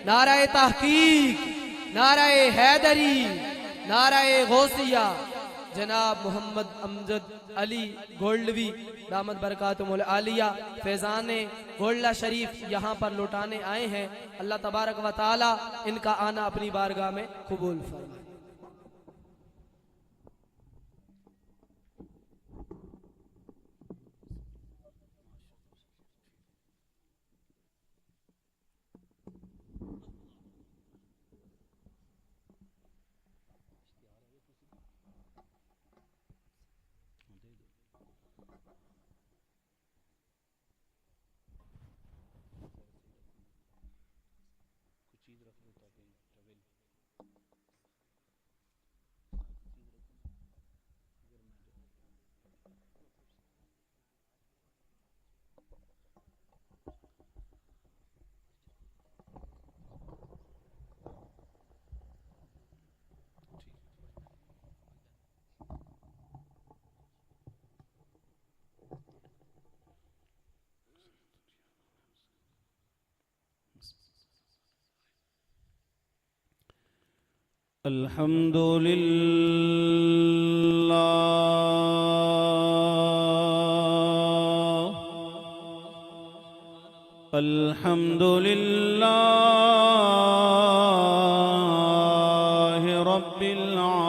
نعرہ تحقیق، نعرہ حیدری، نعرہ غوثیہ، جناب محمد امجد علی گولڈوی دامت برکاتہم العالیہ فیضان گولڈہ شریف یہاں پر لوٹانے آئے ہیں۔ اللہ تبارک و تعالی ان کا آنا اپنی بارگاہ میں قبول فرمائے۔ الحمد لله الحمد لله رب العالمين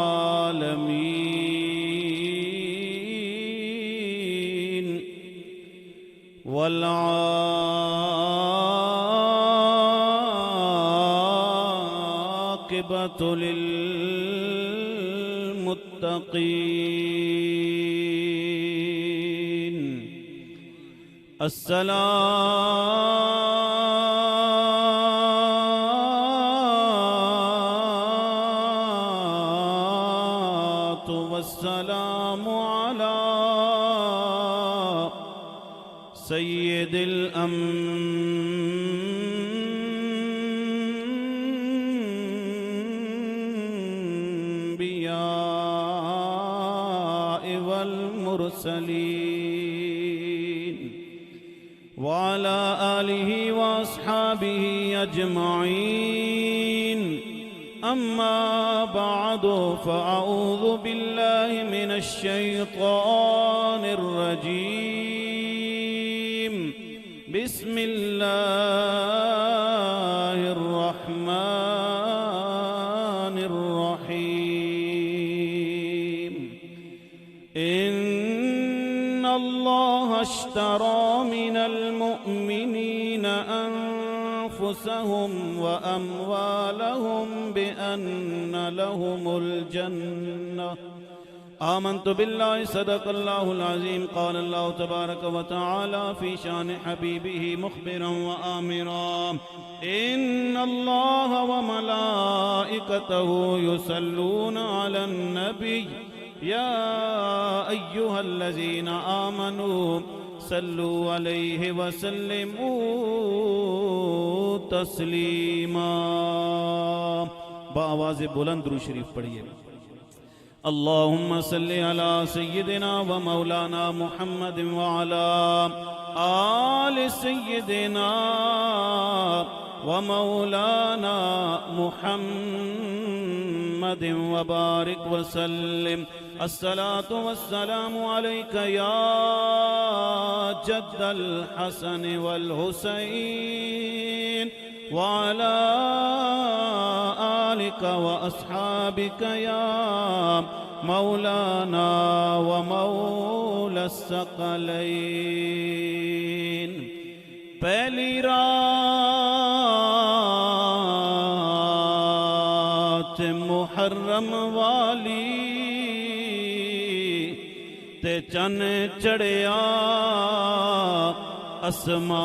والعاقبة للمتقين الصلاة والسلام على سيد الأنبياء والمرسلين وعلى آله وأصحابه أجمعين أما بعد فأعوذ بالله من الشيطان الرجيم بسم الله الرحمن الرحيم إن الله اشترى من المؤمنين أنفسهم وأموالهم بأن لهم الجنة آمنت بالله صدق الله العظيم قال الله تبارك وتعالى في شان حبيبه مخبرا وآمرا إن الله وملائكته يصلون على النبي يا أيها الذين آمنوا صلوا عليه وسلموا تسليما بآواز بلند درود شریف پڑھیے اللهم صل على سيدنا ومولانا محمد وعلى آل سيدنا ومولانا محمد وبارك وسلم الصلاة والسلام عليك يا جد الحسن والحسين وعلى آلك وأصحابك يا مولانا ومولى الثقلين پہلی رات محرم والی تے چن چڑھیا اسمانی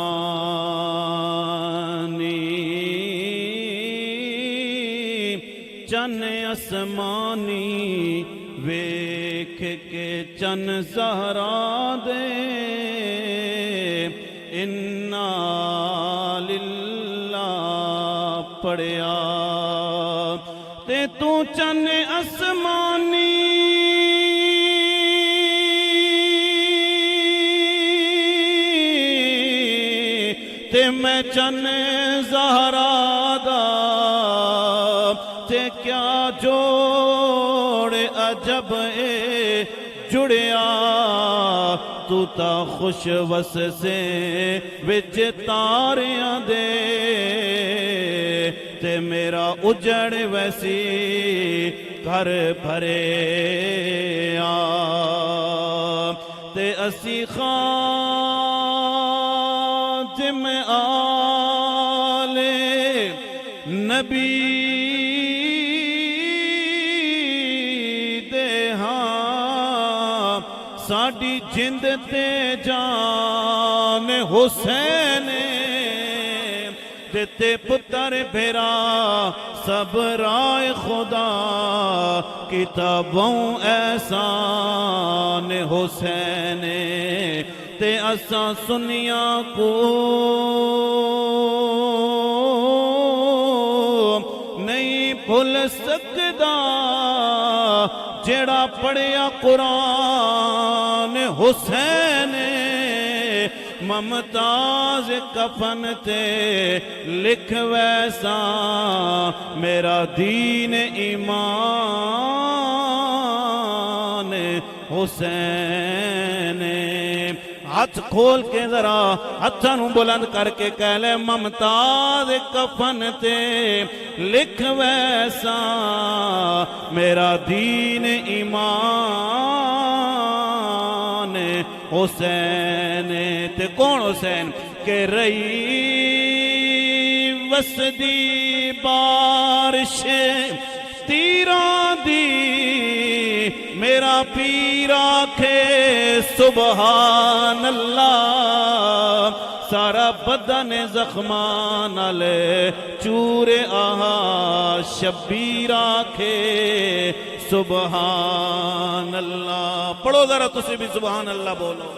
چن اسمانی ویکھ کے چن زہرا دے انا للہ پڑھیا تے تو چن اسمانی تے میں چن زہرا دا جوڑ عجب اے جڑیا تو تا خوش وس سے وچ تاریاں دے تے میرا اجڑ ویسی گھر بھرے تے اسی خادم آل نبی دے ہاں ساڈی جند تے جان حسین تے پتر بھیرا سب رائے خدا کتابوں احسان حسین تے اساں سنیاں کو نہیں بھول سکدا جیڑا پڑھیا قرآن حسین ممتاز کفن تے لکھ ویسا میرا دین ایمان حسین ہاتھ کھول کے ذرا ہاتھوں بلند کر کے کہہ لے ممتاز کفن تے لکھ ویسا میرا دین ایمان حسین تے کون حسین کہ رہی وسدی بارش تیران دی میرا پیر آکھے سبحان اللہ سارا بدن زخمان نالے چورے آہا شبیر آکھے سبحان اللہ پڑھو ذرا تسی بھی سبحان اللہ بولو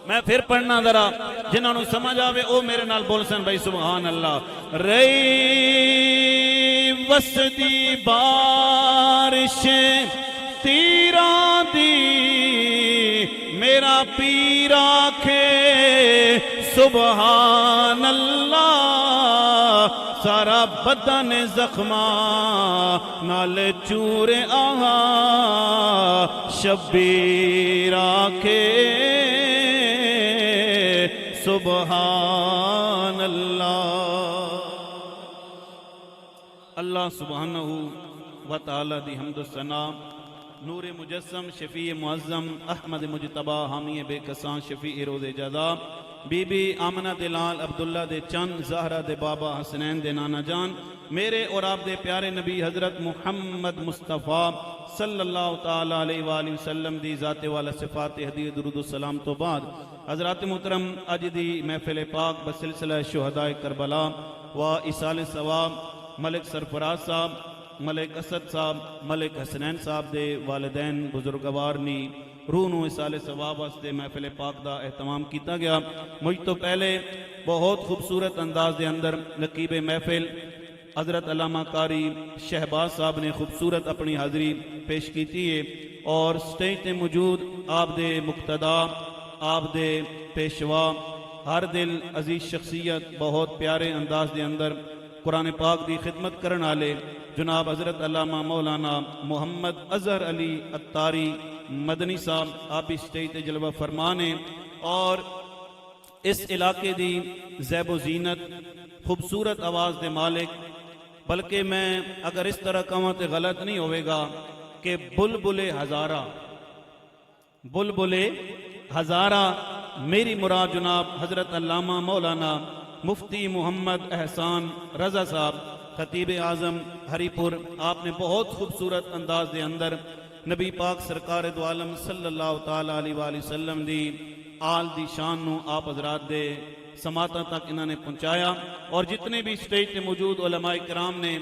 میں پھر پڑھنا ذرا جنہوں نے سمجھ آوے او میرے نال بول سن بھائی سبحان اللہ رئی وسدی بارش تیران دی میرا پیر آکھے سبحان اللہ سارا بدن زخماں نال چور آہا شبیر آکھے سبحان اللہ اللہ سبحانہ وتعالی دی حمد و ثنا نور مجسم شفیع معظم احمد مجتبہ حامی بے کسان شفیع روز جزا بی بی آمنہ دلال عبداللہ دے چند زہرہ دے بابا حسنین دے نانا جان میرے اور آپ دے پیارے نبی حضرت محمد مصطفیٰ صلی اللہ تعالیٰ علیہ وآلہ وسلم دی ذات والا صفات حدیث درود السلام تو بعد حضرات محترم اج دی محفل پاک بسلسلہ شہداء کربلا و اصال ثواب ملک سرفراز صاحب ملک اسد صاحب ملک حسنین صاحب دے والدین بزرگوارنی روح نو اصال ثواب واسطے محفل پاک دا اہتمام کیتا گیا مجھ تو پہلے بہت خوبصورت انداز دے اندر نقیب محفل حضرت علامہ قاری شہباز صاحب نے خوبصورت اپنی حاضری پیش کیتی ہے اور سٹیج تے موجود آپ دے مقتدا آپ دے پیشوا ہر دل عزیز شخصیت بہت پیارے انداز دے اندر قرآن پاک دی خدمت کرن آلے جناب حضرت علامہ مولانا محمد اظہر علی اتاری مدنی صاحب آپ اس سٹیج تے جلوہ فرمانے اور اس علاقے دی زیب و زینت خوبصورت آواز دے مالک بلکہ میں اگر اس طرح کہوں تے غلط نہیں ہوئے گا کہ بلبل ہزارہ میری مراد جناب حضرت علامہ مولانا مفتی محمد احسان رضا صاحب خطیب اعظم ہری پور آپ نے بہت خوبصورت انداز دے اندر نبی پاک سرکار دو عالم صلی اللہ تعالیٰ علیہ وآلہ وسلم دی آل دی شان نو آپ حضرات دے سماعتاں تک انہوں نے پہنچایا اور جتنے بھی سٹیج تے موجود علماء کرام نے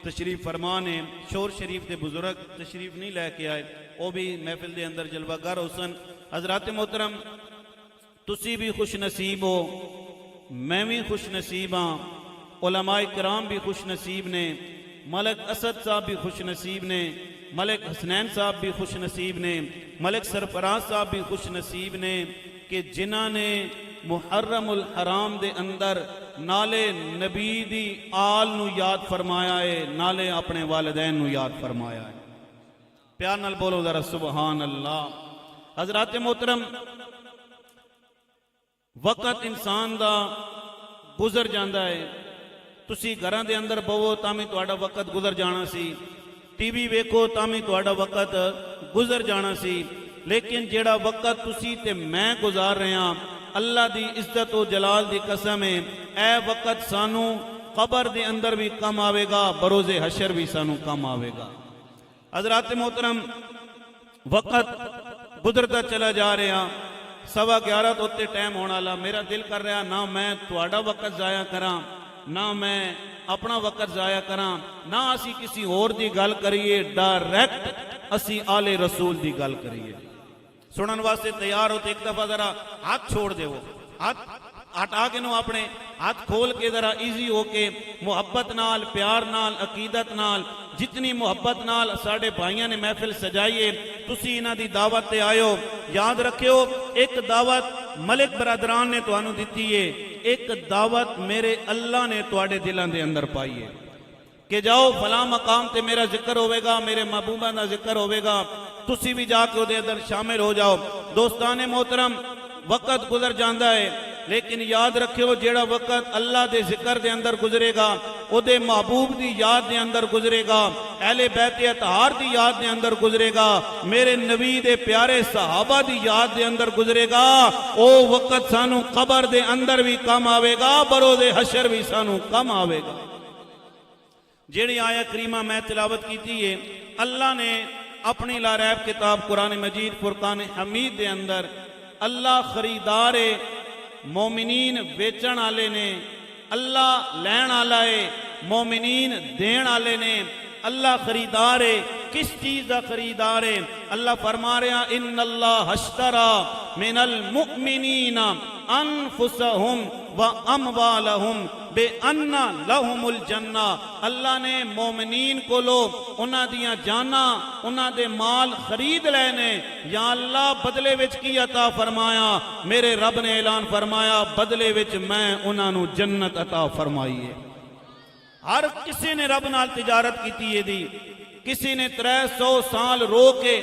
تشریف فرمانے شور شریف دے بزرگ تشریف نہیں لے کے آئے وہ بھی محفل دے اندر جلوہ گر حسن حضرات محترم تسی بھی خوش نصیب ہو میں بھی خوش نصیب ہاں علماء کرام بھی خوش نصیب نے ملک اسد صاحب بھی خوش نصیب نے ملک حسنین صاحب بھی خوش نصیب نے ملک سرفراز صاحب بھی خوش نصیب نے کہ جنہاں نے محرم الحرام دے اندر نالے نبی دی آل نو یاد فرمایا ہے، نالے اپنے والدین نو یاد فرمایا ہے۔ پیار نال بولو ذرا سبحان اللہ۔ حضرات محترم، وقت انسان دا گزر جاندہ ہے، تسی گھراں دے اندر بہو تامی تہاڈا وقت گزر جانا سی، ٹی وی ویکھو تامی تہاڈا وقت گزر جانا سی، لیکن جیڑا وقت تسی تے میں گزار رہے ہیں، اللہ دی عزت و جلال دی قسم ہے، اے وقت سانو قبر دے اندر بھی کم آوے گا، بروز حشر بھی سانو کم آوے گا۔ حضرات محترم، وقت گزرتا چلا جا رہا، 11:15 تو تے ٹائم ہونا لا، میرا دل کر رہا نہ میں تہاڈا وقت ضائع کراں، نہ میں اپنا وقت ضائع کراں، نہ اسی کسی اور دی گل کریے، ڈائریکٹ اسی آل رسول دی گل کریے۔ سنن واسطے تیار ہو تو ایک دفعہ ذرا ہاتھ چھوڑ دے، وہ ہاتھ ہٹا کے نو اپنے ہاتھ کھول کے ذرا ایزی ہو کے محبت نال، پیار نال، عقیدت نال، جتنی محبت نال ساڑھے بھائیاں نے محفل سجائیے، تسی انہاں دی دعوت تے آئے ہو۔ یاد رکھیو، ایک دعوت ملک برادران نے تو انو دیتی ہے، ایک دعوت میرے اللہ نے تواڈے دلان دے اندر پائی ہے کہ جاؤ فلاں مقام تے میرا ذکر ہوئے گا، میرے محبوبہ دا ذکر ہوئے گا، تسی بھی جا کے دے اندر شامل ہو جاؤ۔ دوستان محترم، وقت گزر جاندہ ہے، لیکن یاد رکھو جیڑا وقت اللہ دے ذکر دے اندر گزرے گا، او دے محبوب دی یاد دے اندر گزرے گا، اہل بیت اطہار دی یاد دے اندر گزرے گا، میرے نبی دے پیارے صحابہ دی یاد دے اندر گزرے گا، او وقت سانو قبر دے اندر بھی کم آوے گا، بروز حشر بھی سانو کم آوے گا۔ جیڑی آیت کریمہ میں تلاوت کیتی ہے، اللہ نے اپنی لا ریب کتاب قرآن مجید فرقان حمید دے اندر اللہ خریدار مومنین ویچن آلے نے، اللہ لین آلائے مومنین دین آلے نے، اللہ خریدار ہے، کس چیز دا خریدار ہے؟ اللہ فرما رہا ان اللہ اشترا من المؤمنین انفسہم و اموالہم بے انہ لہم الجنہ، اللہ نے مومنین کو لو انہاں دیاں جانا، انہاں دے مال خرید لینے، یا اللہ بدلے وچ کی عطا فرمایا؟ میرے رب نے اعلان فرمایا بدلے وچ میں انہاں نو جنت عطا فرمائی ہے۔ ہر کسی نے رب نال تجارت کیتی ہے دی، کسی نے 300 سال رو کے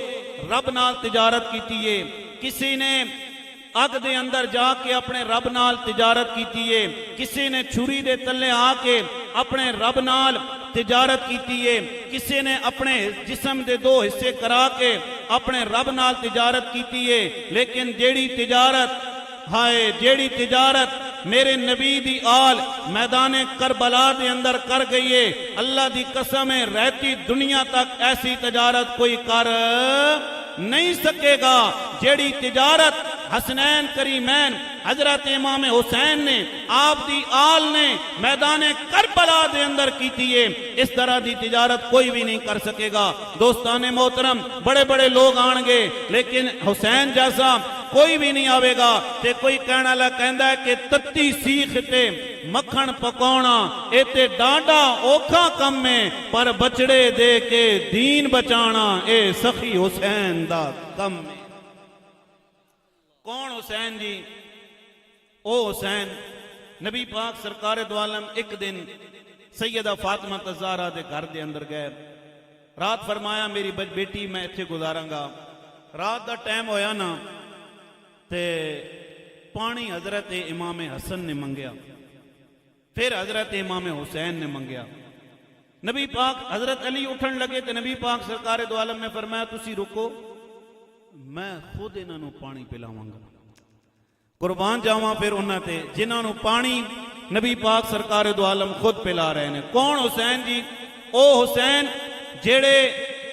رب نال تجارت کیتی ہے، کسی نے اگ دے اندر جا کے اپنے رب نال تجارت کیتی ہے، کسی نے چھری دے تلے آ کے اپنے رب نال تجارت کیتی ہے، کسی نے اپنے جسم دے 2 حصے کرا کے اپنے رب نال تجارت کیتی ہے، لیکن جیڑی تجارت جیڑی تجارت میرے نبی دی آل میدان کربلا دے اندر کر گئی ہے، اللہ دی قسم ہے رہتی دنیا تک ایسی تجارت کوئی کر نہیں سکے گا۔ جیڑی تجارت حسنین کریمین حضرت امام حسین نے آپ دی آل نے میدان کربلا دے اندر کیتی ہے، اس طرح دی تجارت کوئی بھی نہیں کر سکے گا۔ دوستان محترم، بڑے بڑے لوگ آنگے لیکن حسین جیسا کوئی بھی نہیں آوے گا۔ تے کوئی کہنا لگا کہندہ ہے کہ تتی سیخ تے مکھن پکونا اے تے ڈانڈا اوکھا کم میں، پر بچڑے دے کے دین بچانا اے سخی حسین دا کم میں۔ کون حسین جی؟ او حسین نبی پاک سرکار دو عالم ایک دن سیدہ فاطمہ الزہرا دے گھر دے اندر گئے، رات فرمایا میری بیٹی میں اتھے گزاراں گا۔ رات دا ٹائم ہویا نا تے پانی حضرت امام حسن نے منگیا، پھر حضرت امام حسین نے منگیا۔ نبی پاک حضرت علی اٹھن لگے تے نبی پاک سرکار دو عالم نے فرمایا تسی رکو، میں خود انہاں نو پانی پلاواں گا۔ قربان جاواں پھر انہاں تے جنہاں نو پانی نبی پاک سرکار دو عالم خود پلا رہے ہیں۔ کون حسین جی؟ او حسین جیڑے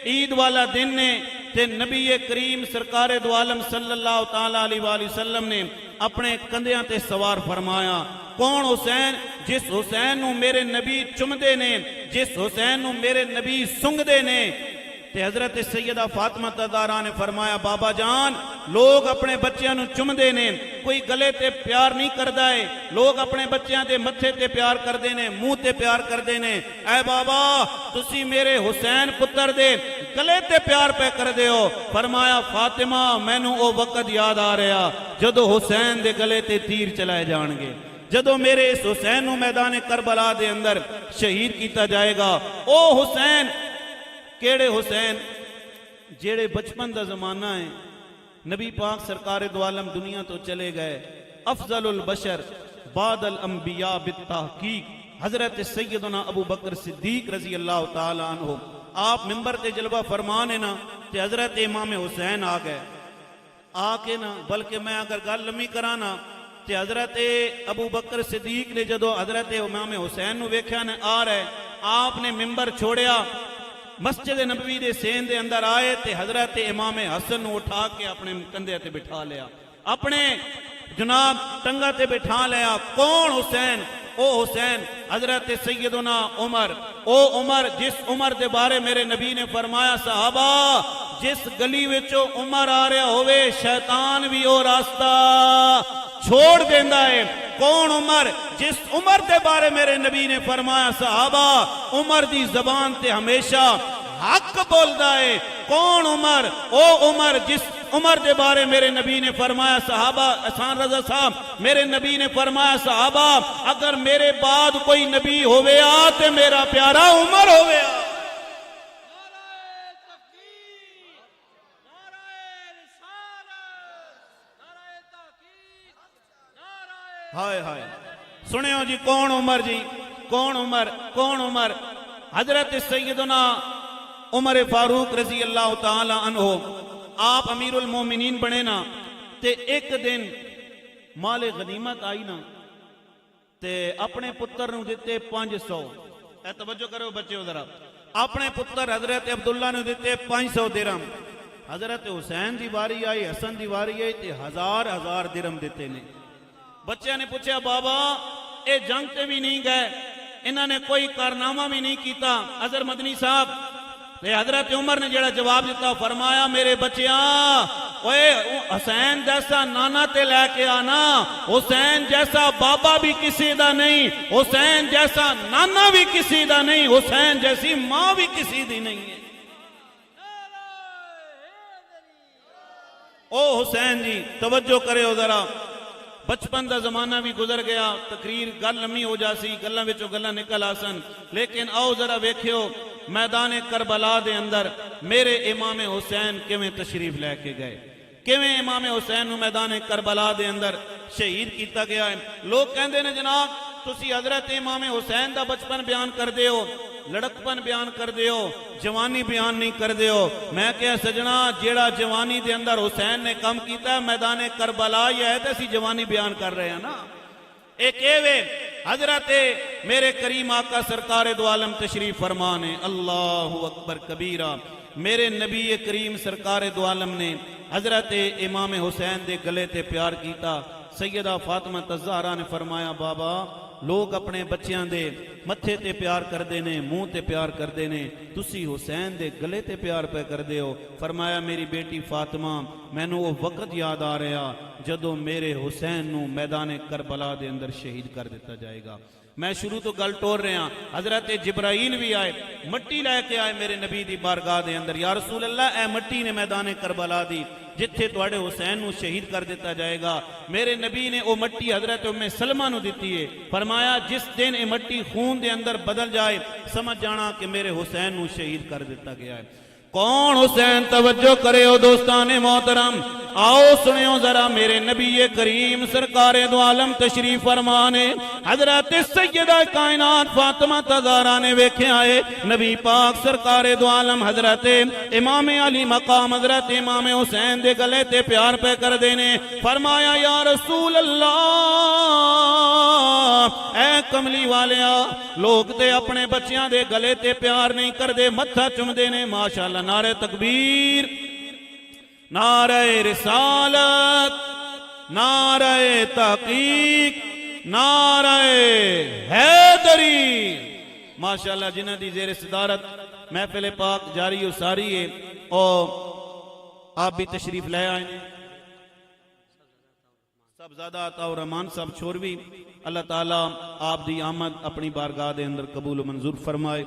عید والا دن نے تے نبی کریم سرکار دو عالم صلی اللہ تعالیٰ علیہ وآلہ وسلم نے اپنے کندیاں تے سوار فرمایا۔ کون حسین؟ جس حسین نو میرے نبی چمدے نے، جس حسین نو میرے نبی سنگدے نے۔ تے حضرت سیدہ فاطمہ الزہرا نے فرمایا بابا جان لوگ اپنے بچیاں نو چمدے نے، کوئی گلے تے پیار نہیں کردا ہے، لوگ اپنے بچیاں دے متھے تے پیار کردے نے، منہ تے پیار کردے نے۔ اے بابا تسی میرے حسین پتر دے گلے تے پیار پہ کردے ہو۔ فرمایا فاطمہ مینوں او وقت یاد آ رہا جدو حسین دے گلے تے تیر چلائے جان گے، جدو میرے اس حسین نو میدان کربلا دے اندر شہید کیتا جائے گا۔ او حسین کیڑے حسین؟ جیڑے بچپن دا زمانہ ہے، نبی پاک سرکار دو عالم دنیا تو چلے گئے، افضل البشر بعد الانبیاء بالتحقیق حضرت سیدنا ابو بکر صدیق رضی اللہ تعالی عنہ، آپ ممبر تے جلوہ فرمانے نا تے حضرت امام حسین آ گئے، آ کے نا بلکہ میں اگر گل لمبی کرانا تے حضرت ابو بکر صدیق نے جدو حضرت امام حسین نو ویکھیا نے آ رہے، آپ نے ممبر چھوڑیا، مسجد نبوی دے سین دے اندر آئے تے حضرت امام حسن نو اٹھا کے اپنے کندھے تے بٹھا لیا، اپنے جناب ٹنگا تے بٹھا لیا۔ کون حسین؟ او حسین حضرت سیدنا عمر، او عمر جس عمر دے بارے میرے نبی نے فرمایا صحابہ جس گلی وچوں عمر آ رہا ہوئے شیطان بھی او راستہ چھوڑ دیندا ہے۔ کون عمر؟ جس عمر دے بارے میرے نبی نے فرمایا صحابہ عمر دی زبان تے ہمیشہ حق بولدا ہے۔ کون عمر؟ او عمر جس عمر دے بارے میرے نبی نے فرمایا صحابہ، احسان رضا صاحب میرے نبی نے فرمایا صحابہ اگر میرے بعد کوئی نبی ہوئے تے میرا پیارا عمر ہوئے۔ ہائے ہائے سنے ہو جی کون عمر؟ جی کون عمر؟ کون عمر؟ حضرت سیدنا عمر فاروق رضی اللہ تعالی عنہ، آپ امیر المومنین بنے نا تے ایک دن مال غنیمت آئی نا تے اپنے پتر نو دیتے 500، اے توجہ کرو بچے ذرا، اپنے پتر حضرت عبداللہ نو دیتے 500 درہم، حضرت حسین دی واری آئی، حسن دی واری آئی تے 1000 درہم دیتے نے۔ بچے نے پوچھا بابا اے جنگ تے بھی نہیں گئے، انہوں نے کوئی کارنامہ بھی نہیں کیتا، اظہر مدنی صاحب تے حضرت عمر نے جڑا جواب دیتا فرمایا میرے بچیاں اوے حسین جیسا نانا تے لے کے آنا، حسین جیسا بابا بھی کسی دا نہیں، حسین جیسا نانا بھی کسی دا نہیں، حسین جیسی ماں بھی کسی دی نہیں ہے۔ او حسین جی توجہ کرے ہو ذرا، بچپن دا زمانہ بھی گزر گیا، تقریر گل لمبی ہو جاسی، گلاں وچوں گلاں نکل آسن، لیکن آؤ ذرا ویکھیو میدان کربلا دے اندر میرے امام حسین کیویں تشریف لے کے گئے، کیویں امام حسین نو میدان کربلا دے اندر شہید کیتا گیا ہے۔ لوگ کہندے نے جناب تسی حضرت امام حسین دا بچپن بیان کر دے ہو، لڑکپن بیان کر دے ہو، جوانی بیان نہیں کر دے ہو۔ میں کہا سجنا جیڑا جوانی دے اندر حسین نے کم کیتا ہے میدان کربلا یہ ہے تے اسی جوانی بیان کر رہے ہیں نا۔ ایک ایوے حضرت میرے کریم آقا سرکار دو عالم تشریف فرمانے، اللہ اکبر کبیرہ، میرے نبی کریم سرکار دو عالم نے حضرت امام حسین دے گلے تے پیار کیتا۔ سیدہ فاطمہ الزہرا نے فرمایا بابا لوگ اپنے بچیاں دے متھے تے پیار کر دینے، منہ تے پیار کر دینے، تسی حسین دے گلے تے پیار پہ کر دے ہو۔ فرمایا میری بیٹی فاطمہ مینوں وہ وقت یاد آ رہا جدو میرے حسین نو میدان کربلا دے اندر شہید کر دیتا جائے گا۔ میں شروع تو گل ٹور رہا، حضرت جبرائیل بھی آئے، مٹی لے کے آئے میرے نبی دی بارگاہ دے اندر، یا رسول اللہ اے مٹی نے میدان کربلا دی جتھے تواڈے حسین نو شہید کر دیتا جائے گا۔ میرے نبی نے او مٹی حضرت ام سلمہ نو دیتی ہے، فرمایا جس دن اے مٹی خون دے اندر بدل جائے سمجھ جانا کہ میرے حسین نو شہید کر دیتا گیا ہے۔ کون حسین؟ توجہ کرے ہو دوستان محترم، آؤ سنیو ذرا میرے نبی کریم سرکار دو عالم تشریف فرمانے، حضرت سیدہ کائنات فاطمہ الزہرا نے ویکھے آئے نبی پاک سرکار دو عالم حضرت امام علی مقام حضرت امام حسین دے گلے تے پیار پہ کر دینے۔ فرمایا یا رسول اللہ اے کملی والیا لوگ تے اپنے بچیاں دے گلے تے پیار نہیں کر دے، متھا چم دینے۔ ماشاءاللہ نعرہ تکبیر، نعرہ رسالت، نعرہ تحقیق، نعرہ حیدری۔ ماشاءاللہ جنہ دی زیر صدارت محفل پاک جاری و ساری ہے، اور آپ بھی تشریف لے آئیں۔ صاحبزادہ عطا الرحمان صاحب چھوروی اللہ تعالیٰ آپ دی آمد اپنی بارگاہ دے اندر قبول و منظور فرمائے.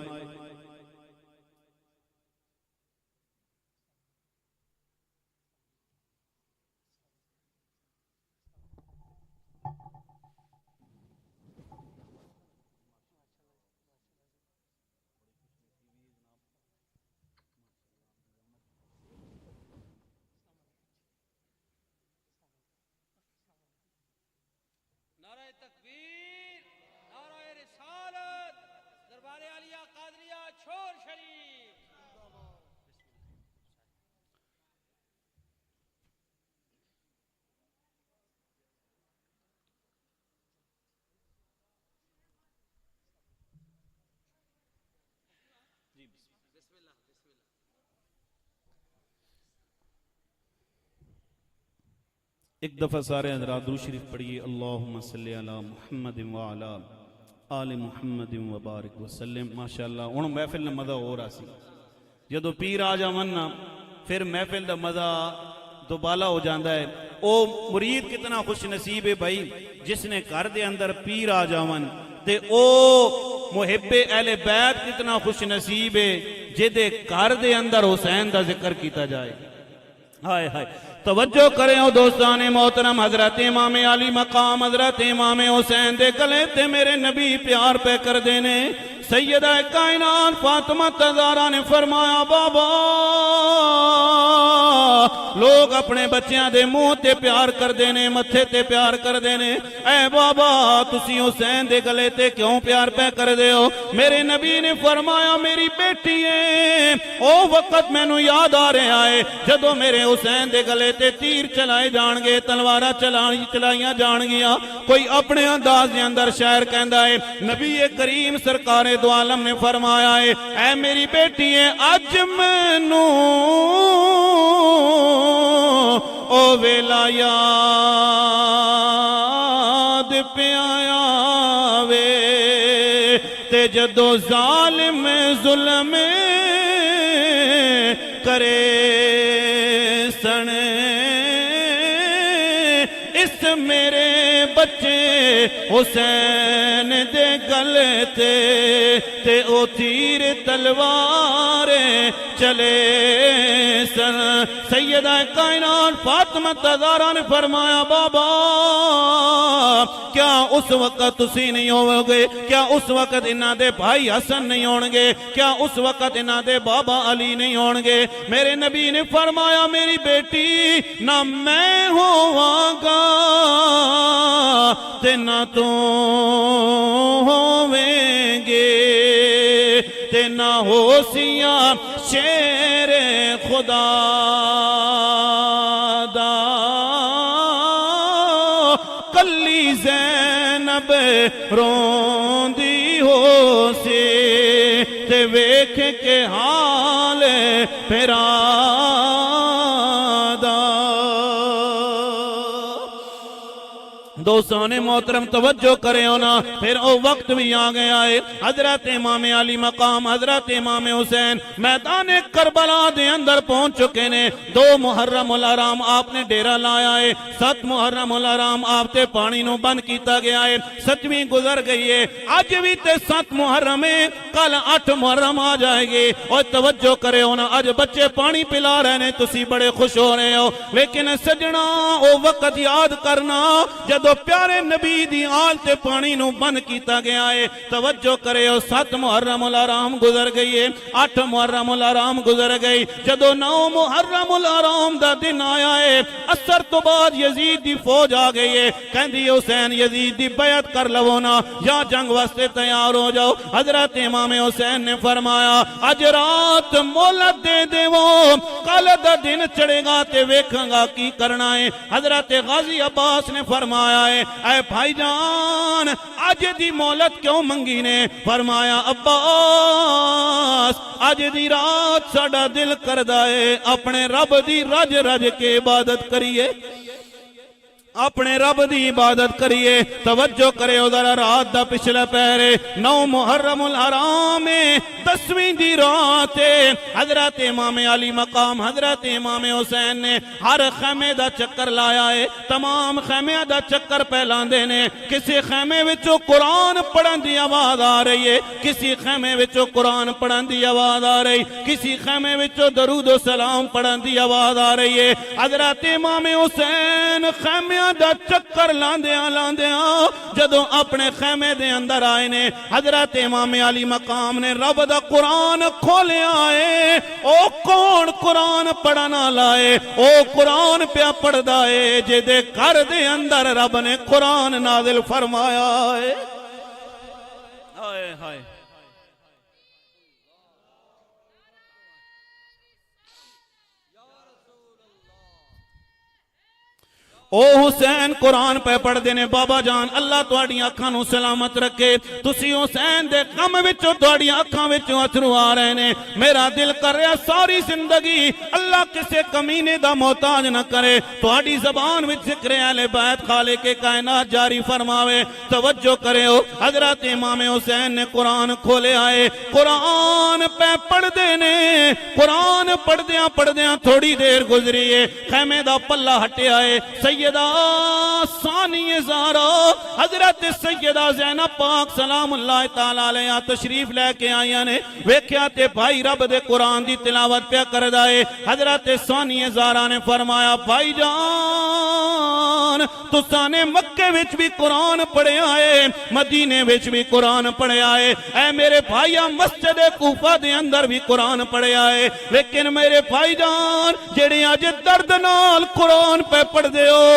نعرہ تکبیر، نعرہ رسالت، دربار عالیہ قادریہ چھور شریف. ایک دفعہ سارے حضرات درود شریف پڑھیے. اللہم صلی علی محمد وعلا آل محمد وبارک وسلم. ماشاءاللہ ہن محفل دا مزہ ہو رہا سی. جدو پیر آ جاون نا پھر محفل دا مزہ دوبالا ہو جاندا ہے. او مرید کتنا خوش نصیب ہے بھائی جس نے گھر دے اندر پیر آ جاون تے او محب اہل بیت کتنا خوش نصیب ہے جدے گھر دے اندر حسین دا ذکر کیتا جائے. ہائے ہائے توجہ کریں او دوستان محترم. حضرت امام علی مقام حضرت امام حسین دے گلے تے میرے نبی پیار پہ کر دینے. سیدہ کائنات فاطمہ تزارہ نے فرمایا بابا لوگ اپنے بچیاں دے منہ تے پیار کر دینے متھے تے پیار کر دینے. اے بابا تسی حسین دے گلے تے کیوں پیار پہ کر دے ہو؟ میرے نبی نے فرمایا میری بیٹی ہے او وقت میں نو یاد آ رہا ہے جدو میرے حسین دے گلے تے تیر چلائے جان گے تلوارہ چلائیاں جان گیا. کوئی اپنے انداز دے اندر شاعر کہندا ہے نبی کریم سرکار دو عالم نے فرمایا ہے اے میری بیٹی ہے اج مینوں او ویلا یاد پیایا وے تے جدو ظالم ظلم کرے سنے اس میرے بچے حسین دے گلے تے او تیر تلوار چلے سن. سیدہ کائنات فاطمہ تزارہ نے فرمایا بابا کیا اس وقت تسی نہیں ہو گے؟ کیا اس وقت انہاں دے بھائی حسن نہیں ہون گے؟ کیا اس وقت انہاں دے بابا علی نہیں ہون گے؟ میرے نبی نے فرمایا میری بیٹی نہ میں ہواں گا تے نہ تو ہوویں گے تے نہ ہو سیاں شیر خدا دا کلی زینب روندی ہو سی تے ویکھ کے حال پھرا دوستان محترم توجہ کرے ہونا. پھر او وقت بھی آ گیا ہے حضرت امام علی مقام حضرت امام حسین میدان کربلا دے اندر پہنچ چکے نے. 2 محرم الحرام آپ نے ڈیرہ لایا ہے. 7 محرم الحرام آپ تے پانی نو بند کیتا گیا ہے. 7ویں گزر گئی ہے اج بھی تے 7 محرم ہے کل 8 محرم آ جائے گی. اور توجہ کرے ہونا اج بچے پانی پلا رہے نے تسی بڑے خوش ہو رہے ہو لیکن سجنا او وقت یاد کرنا جدو پیارے نبی دی آل تے پانی نو بند کیتا گیا ہے. توجہ کرے ہو 7 محرم الحرام گزر گئی ہے 8 محرم الحرام گزر گئی. جدو 9 محرم الحرام دا دن آیا ہے اثر تو بعد یزید دی فوج آ گئی ہے. کہندی حسین یزید دی بیعت کر لو نا یا جنگ واسطے تیار ہو جاؤ. حضرت امام حسین نے فرمایا اج رات مہلت دے دے وہ کل دا دن چڑھے گا تے ویکھاں گا کی کرنا ہے. حضرت غازی عباس نے فرمایا اے بھائی جان آج دی مہلت کیوں منگی نے؟ فرمایا عباس آج دی رات ساڈا دل کردا ہے اپنے رب دی رج رج کے عبادت کریے. اپنے رب دی عبادت کریے توجہ کرے ذرا رات دا پچھلا پہرے 9 محرم الحرام 10ویں دی رات حضرت امام علی مقام حضرت امام حسین نے ہر خیمے دا چکر لایا ہے تمام خیمے دا چکر پہلاندے نے کسی خیمے وچوں قرآن پڑھن دی آواز آ رہی ہے کسی خیمے وچوں قرآن پڑھن دی آواز آ رہی کسی خیمے وچوں درود و سلام پڑھن دی آواز آ رہی ہے حضرت امام حسین خیمے دا چکر لاندیاں جدوں اپنے خیمے دے اندر آئے نے حضرت امام علی مقام نے رب دا قرآن کھولیا ہے او کون قرآن پڑھنا لائے او قرآن پہ پڑھدا ہے جے دے گھر دے اندر رب نے قرآن نازل فرمایا ہے ہائے ہائے او حسین قرآن پہ پڑھ دینے بابا جان اللہ تواڈی اکھاں نو سلامت رکھے تسی حسین دے غم وچوں تواڈی اکھاں وچوں اتھرو آ رہے نے میرا دل کر رہا ساری زندگی اللہ کسے کمینے دا محتاج نہ کرے تواڈی زبان وچ ذکر اہل بیت خالق کائنات جاری فرماوے توجہ کرے ہو حضرت امام حسین نے قرآن کھولے آئے قرآن پہ پڑھ دینے قرآن پڑھ دیاں تھوڑی دیر گزری ہے خیمے دا پلہ ہٹے آئے سیدہ ثانی زہرا حضرت سیدہ زینب پاک سلام اللہ تعالیٰ علیہ تشریف لے کے آئیاں نے ویکھیا تے بھائی رب دے قرآن دی تلاوت پہ کر دائے حضرت ثانی زہرا نے فرمایا بھائی جان تسانے مکے وچ بھی قرآن پڑھے آئے مدینے وچ بھی قرآن پڑھے آئے اے میرے بھائیاں مسجد کوفہ دے اندر بھی قرآن پڑھے آئے لیکن میرے بھائی جان جڑے اج درد نال قرآن پہ پڑھ دے ہو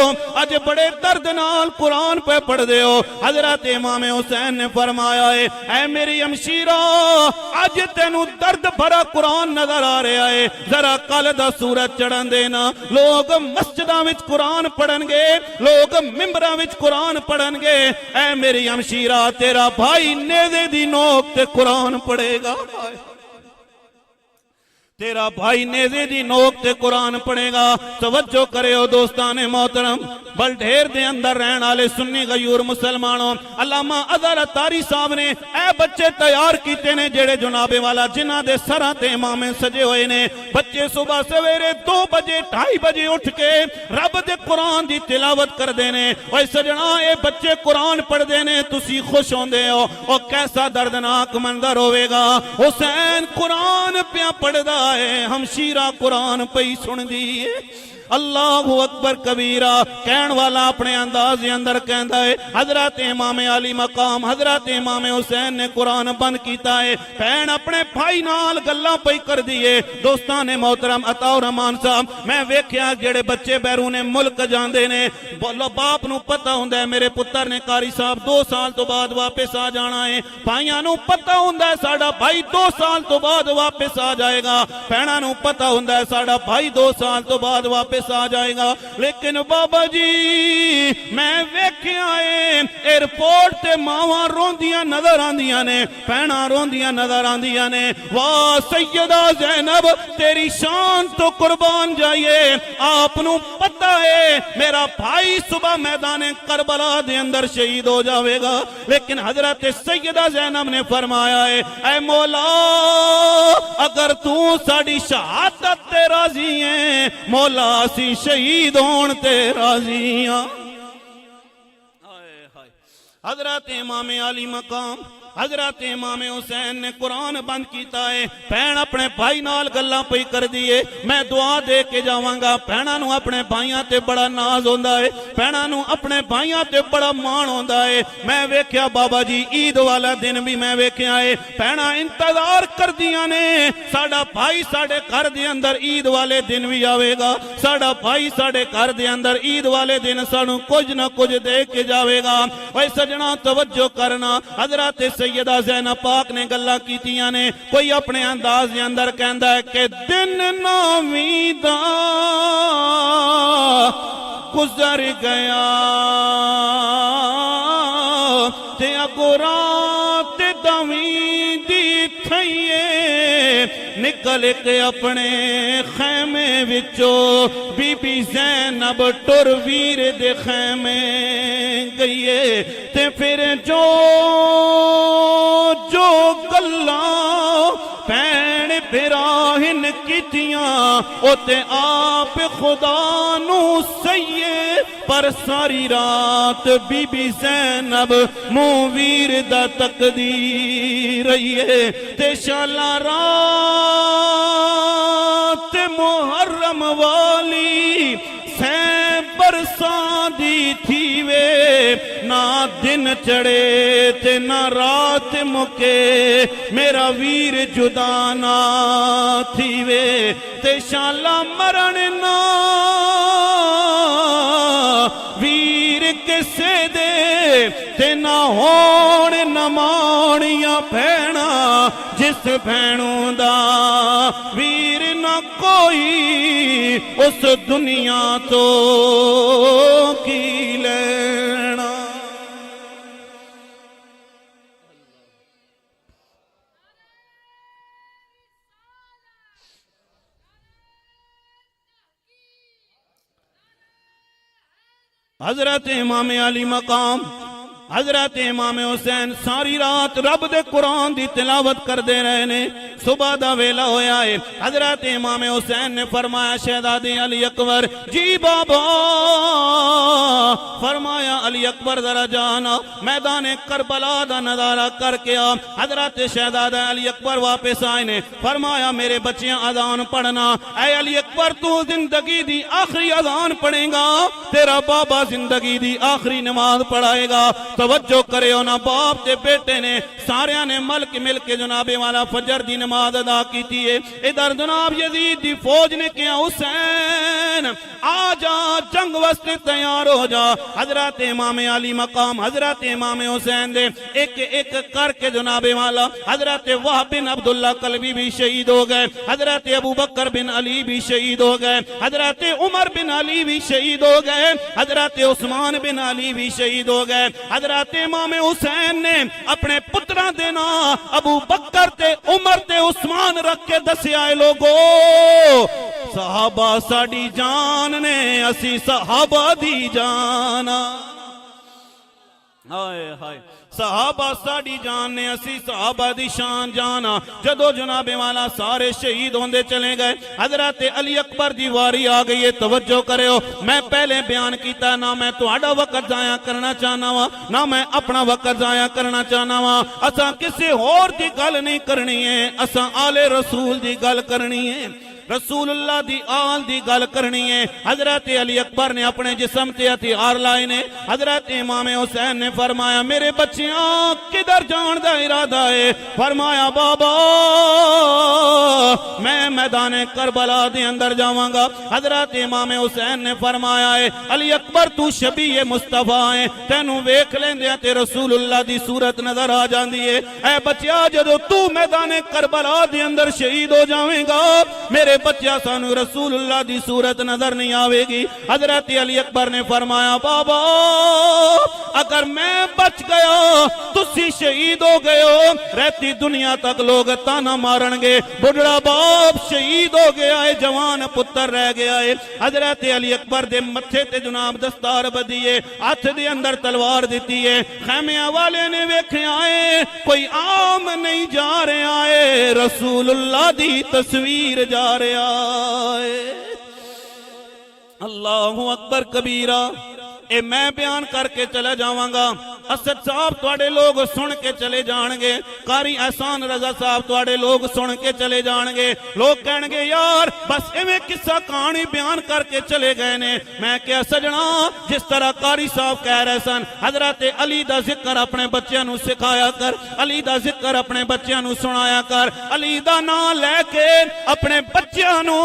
اج بڑے درد نال قرآن پہ پڑھ دے ہو حضرت امام حسین نے فرمایا ہے اے میری ہمشیرہ اج تینو درد بھرا قرآن نظر آ رہا ہے ذرا کل دا سورج چڑھن دینا لوگ مسجداں وچ قرآن پڑھن گے لوگ ممبراں وچ قرآن پڑھن گے اے میری ہمشیرہ تیرا بھائی نیزے دی نوک تے قرآن پڑھے گا تیرا بھائی نیزے دی نوک تے قرآن پڑھے گا توجہ کرے ہو دوستان محترم بل ڈھیر دے اندر رہن والے سنی غیور مسلمانوں علامہ اظہر اتاری صاحب نے اے بچے تیار کیتے نے جڑے جناب والا جنہ دے سراں تے امامے سجے ہوئے نے بچے صبح سویرے 2 بجے 2:30 بجے اٹھ کے رب دے قرآن دی تلاوت کر دینے اوے سجنا اے بچے قرآن پڑھ دینے تسی خوش ہوندے ہو او کیسا دردناک منظر ہوئے گا حسین قرآن پہ پڑھدا ہے ہمشیرہ قرآن پہ سن دی اللہ اکبر کبیرہ کہن والا اپنے انداز اندر کہندا ہے حضرت امام علی مقام حضرت امام حسین نے قرآن بند کیتا ہے بہن اپنے بھائی نال گلاں پئی کر دیے دوستان محترم عطا الرحمان صاحب میں ویکھیا جڑے بچے بیرون ملک جاندے نے باپ نو پتہ ہوندا ہے میرے پتر نے قاری صاحب 2 سال تو بعد واپس آ جانا ہے بھائیاں نو پتہ ہوندا ہے ساڈا بھائی 2 سال تو بعد واپس آ جائے گا بہناں نو پتہ ہوندا ہے ساڈا بھائی 2 سال تو بعد واپس آ جائے گا لیکن بابا جی میں ویکھیا اے ایئرپورٹ تے ماواں روندیاں نظر آندیاں نے بہناں روندیاں نظر آندیاں نے واہ سیدہ زینب تیری شان تو قربان جائیے آپ نو پتہ ہے میرا بھائی صبح میدان کربلا دے اندر شہید ہو جاوے گا لیکن حضرت سیدہ زینب نے فرمایا ہے اے مولا اگر تو ساڈی شہادت تے راضی ہے مولا اسی شہید ہون تے راضی ہاں حضرت امام علی مقام حضرت امام حسین نے قرآن بند کیتا ہے بہن اپنے بھائی نال گلاں پئی کر دیے میں دعا دے کے جاواں گا بہناں نو اپنے بھائیاں تے بڑا ناز ہوندا ہے بہناں نو اپنے بھائیاں تے بڑا مان ہوندا ہے میں ویکھیا بابا جی عید والا دن بھی میں ویکھیا ہے بہناں انتظار کردیاں نے ساڈا بھائی ساڈے گھر دے اندر عید والے دن بھی آوے گا ساڈا بھائی ساڈے گھر دے اندر عید والے دن سانو کچھ نہ کچھ دے کے جاوے گا اوے سجنا توجہ کرنا حضرت سیدہ زینب پاک نے گلاں کیتیاں نے کوئی اپنے انداز دے اندر کہندا ہے کہ دن ناویدہ گزر گیا تے اگو رات دویدی تھئیے نکل کے اپنے خیمے وچوں بی بی زینب ٹر ویر دے خیمے گئیے تے پھر جو گلاں پین براہن کیتیاں او تے آپ خدا نو سیے پر ساری رات بی بی زینب منہ ویر دا تقدیر رہیے تے شالا رات محرم والی سین برساں دی تھی وے نہ دن چڑھے تے نہ رات مکے میرا ویر جدا نہ تھی وے تے شالا مرن نہ ویر کسے دے تے نہ ہون نہ مانیاں بھینا جس بھینوں دا ویر نہ کوئی اس دنیا تو کی لینا حضرت امام علی مقام حضرت امام حسین ساری رات رب دے قرآن دی تلاوت کر دے رہے نے صبح دا ویلا ہویا ہے حضرت امام حسین نے فرمایا شہزادے علی اکبر جی بابا فرمایا علی اکبر ذرا جانا میدان کربلا دا نظارہ کر کے آ حضرت شہزادہ علی اکبر واپس آئے نے فرمایا میرے بچیاں اذان پڑھنا اے علی اکبر تو زندگی دی آخری اذان پڑھیں گا تیرا بابا زندگی دی آخری نماز پڑھائے گا توجہ کرے ہونا باپ تے بیٹے نے ساریاں نے مل کے جناب والا فجر دی نماز ادا کی تھی ادھر جناب یزید دی فوج نے کیا حسین آ جا جنگ واسطے تیار ہو جا حضرت امام علی مقام حضرت امام حسین دے ایک ایک کر کے جناب والا حضرت وہب بن عبداللہ قلبی بھی شہید ہو گئے حضرت ابو بکر بن علی بھی شہید ہو گئے حضرت عمر بن علی بھی شہید ہو گئے حضرت عثمان بن علی بھی شہید ہو گئے حضرت امام حسین نے اپنے پترہ دینا ابو بکر تے عمر تے عثمان رکھ کے دسے آئے لوگو صحابہ ساڑی جان نے اسی صحابہ دی جانا ہائے ہائے صحابہ ساڑی جان نے اسی صحابہ دی شان جانا جدو جناب والا سارے شہید ہوندے چلے گئے حضرت علی اکبر دی واری آ گئی ہے توجہ کرے ہو میں پہلے بیان کیتا نہ میں تہاڈا وقت ضائع کرنا چاہنا وا نہ میں اپنا وقت ضائع کرنا چاہنا وا اساں کسی اور دی گل نہیں کرنی ہے اساں آل رسول دی گل کرنی ہے رسول اللہ دی آل دی گل کرنی ہے حضرت علی اکبر نے اپنے جسم تے ہتھیار لائے نے حضرت امام حسین نے فرمایا میرے بچیاں کدھر جان دا ارادہ ہے فرمایا بابا میں میدان کربلا دے اندر جاواں گا حضرت امام حسین نے فرمایا ہے علی اکبر تو شبیہ مصطفیٰ ہے تینوں ویکھ لیندے تے رسول اللہ دی صورت نظر آ جاندی ہے اے بچیا جدو تو میدان کربلا دے اندر شہید ہو جاویں گا میرے بچیا سانو رسول اللہ دی صورت نظر نہیں آوے گی حضرت علی اکبر نے فرمایا بابا اگر میں بچ گیا تسی شہید ہو گئے ہو رہتی دنیا تک لوگ تانا مارن گے بڑھڑا باپ شہید ہو گیا ہے جوان پتر رہ گیا ہے حضرت علی اکبر دے متھے تے جناب دستار بدیے ہاتھ دے اندر تلوار دیتی ہے خیمیاں والے نے ویکھے آئے کوئی عام نہیں جا رہے آئے رسول اللہ دی تصویر جا رہے آئے اللہ اکبر کبیرہ اے میں بیان کر کے چلے جاواں گا اسد صاحب تواڈے لوگ سن کے چلے جان گے قاری احسان رضا صاحب تواڈے لوگ سن کے چلے جان گے لوگ کہن گے یار بس ایویں قصہ کہانی بیان کر کے چلے گئے نے میں کیا سجنا جس طرح قاری صاحب کہہ رہے سن حضرت علی دا ذکر اپنے بچیاں نو سکھایا کر علی دا ذکر اپنے بچیاں نو سنایا کر علی دا نام لے کے اپنے بچیاں نو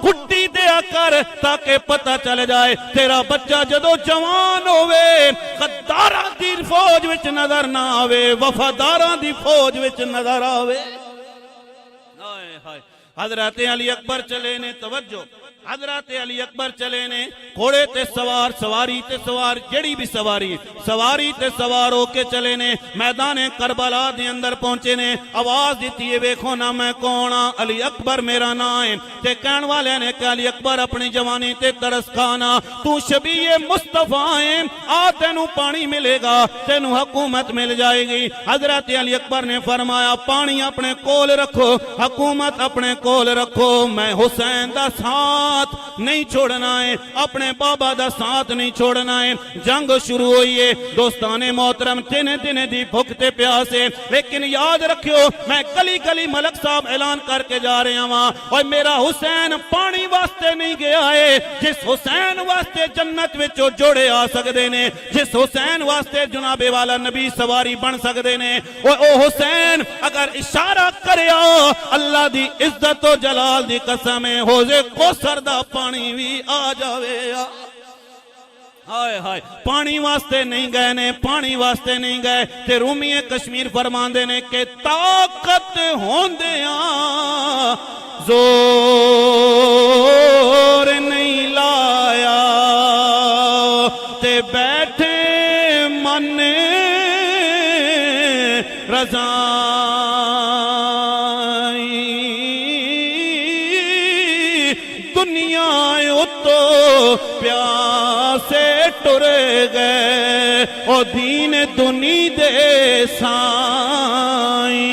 کٹی دیا کر تاکہ پتہ چل جائے تیرا بچہ جدو جوان ہوئے غداراں دی فوج وچ نظر نہ آوے وفاداراں دی فوج وچ نظر آوے ہائے ہائے حضرت علی اکبر چلے نے توجہ حضرت علی اکبر چلے نے گھوڑے تے سوار سواری تے سوار جڑی بھی سواری تے سوار ہو کے چلے نے میدان کربلا دے اندر پہنچے نے آواز دیتی ہے ویکھو نا میں کون ہاں علی اکبر میرا نام ہے تے کہن والے نے کہ علی اکبر اپنی جوانی تے ترس کھانا تو شبیہ مصطفیٰ ہے آ تینوں پانی ملے گا تینوں حکومت مل جائے گی حضرت علی اکبر نے فرمایا پانی اپنے کول رکھو حکومت اپنے کول رکھو میں حسین دا ساتھ نہیں چھوڑنا ہے اپنے بابا دا ساتھ نہیں چھوڑنا ہے جنگ شروع ہوئی ہے دوستان محترم تین دی بھوکتے پیاسے لیکن یاد رکھو میں گلی گلی ملک صاحب اعلان کر کے جا رہے ہاں اور میرا حسین پانی واسطے نہیں گیا ہے جس حسین واسطے جنت وچوں جوڑے آ سکدے نے جس حسین واسطے جناب والا نبی سواری بن سکدے نے او حسین اگر اشارہ کریا اللہ دی عزت و جلال دی قسم ہے حوضے کوثر دا پانی بھی آ جاوے ہائے ہائے پانی واسطے نہیں گئے نے پانی واسطے نہیں گئے تے رومی کشمیر فرماندے نے کہ طاقت ہوندیاں زور نہیں لایا تے بیٹھے من رضائی دنیا اتو پیاسے ٹر گئے او دین دنی دے سائیں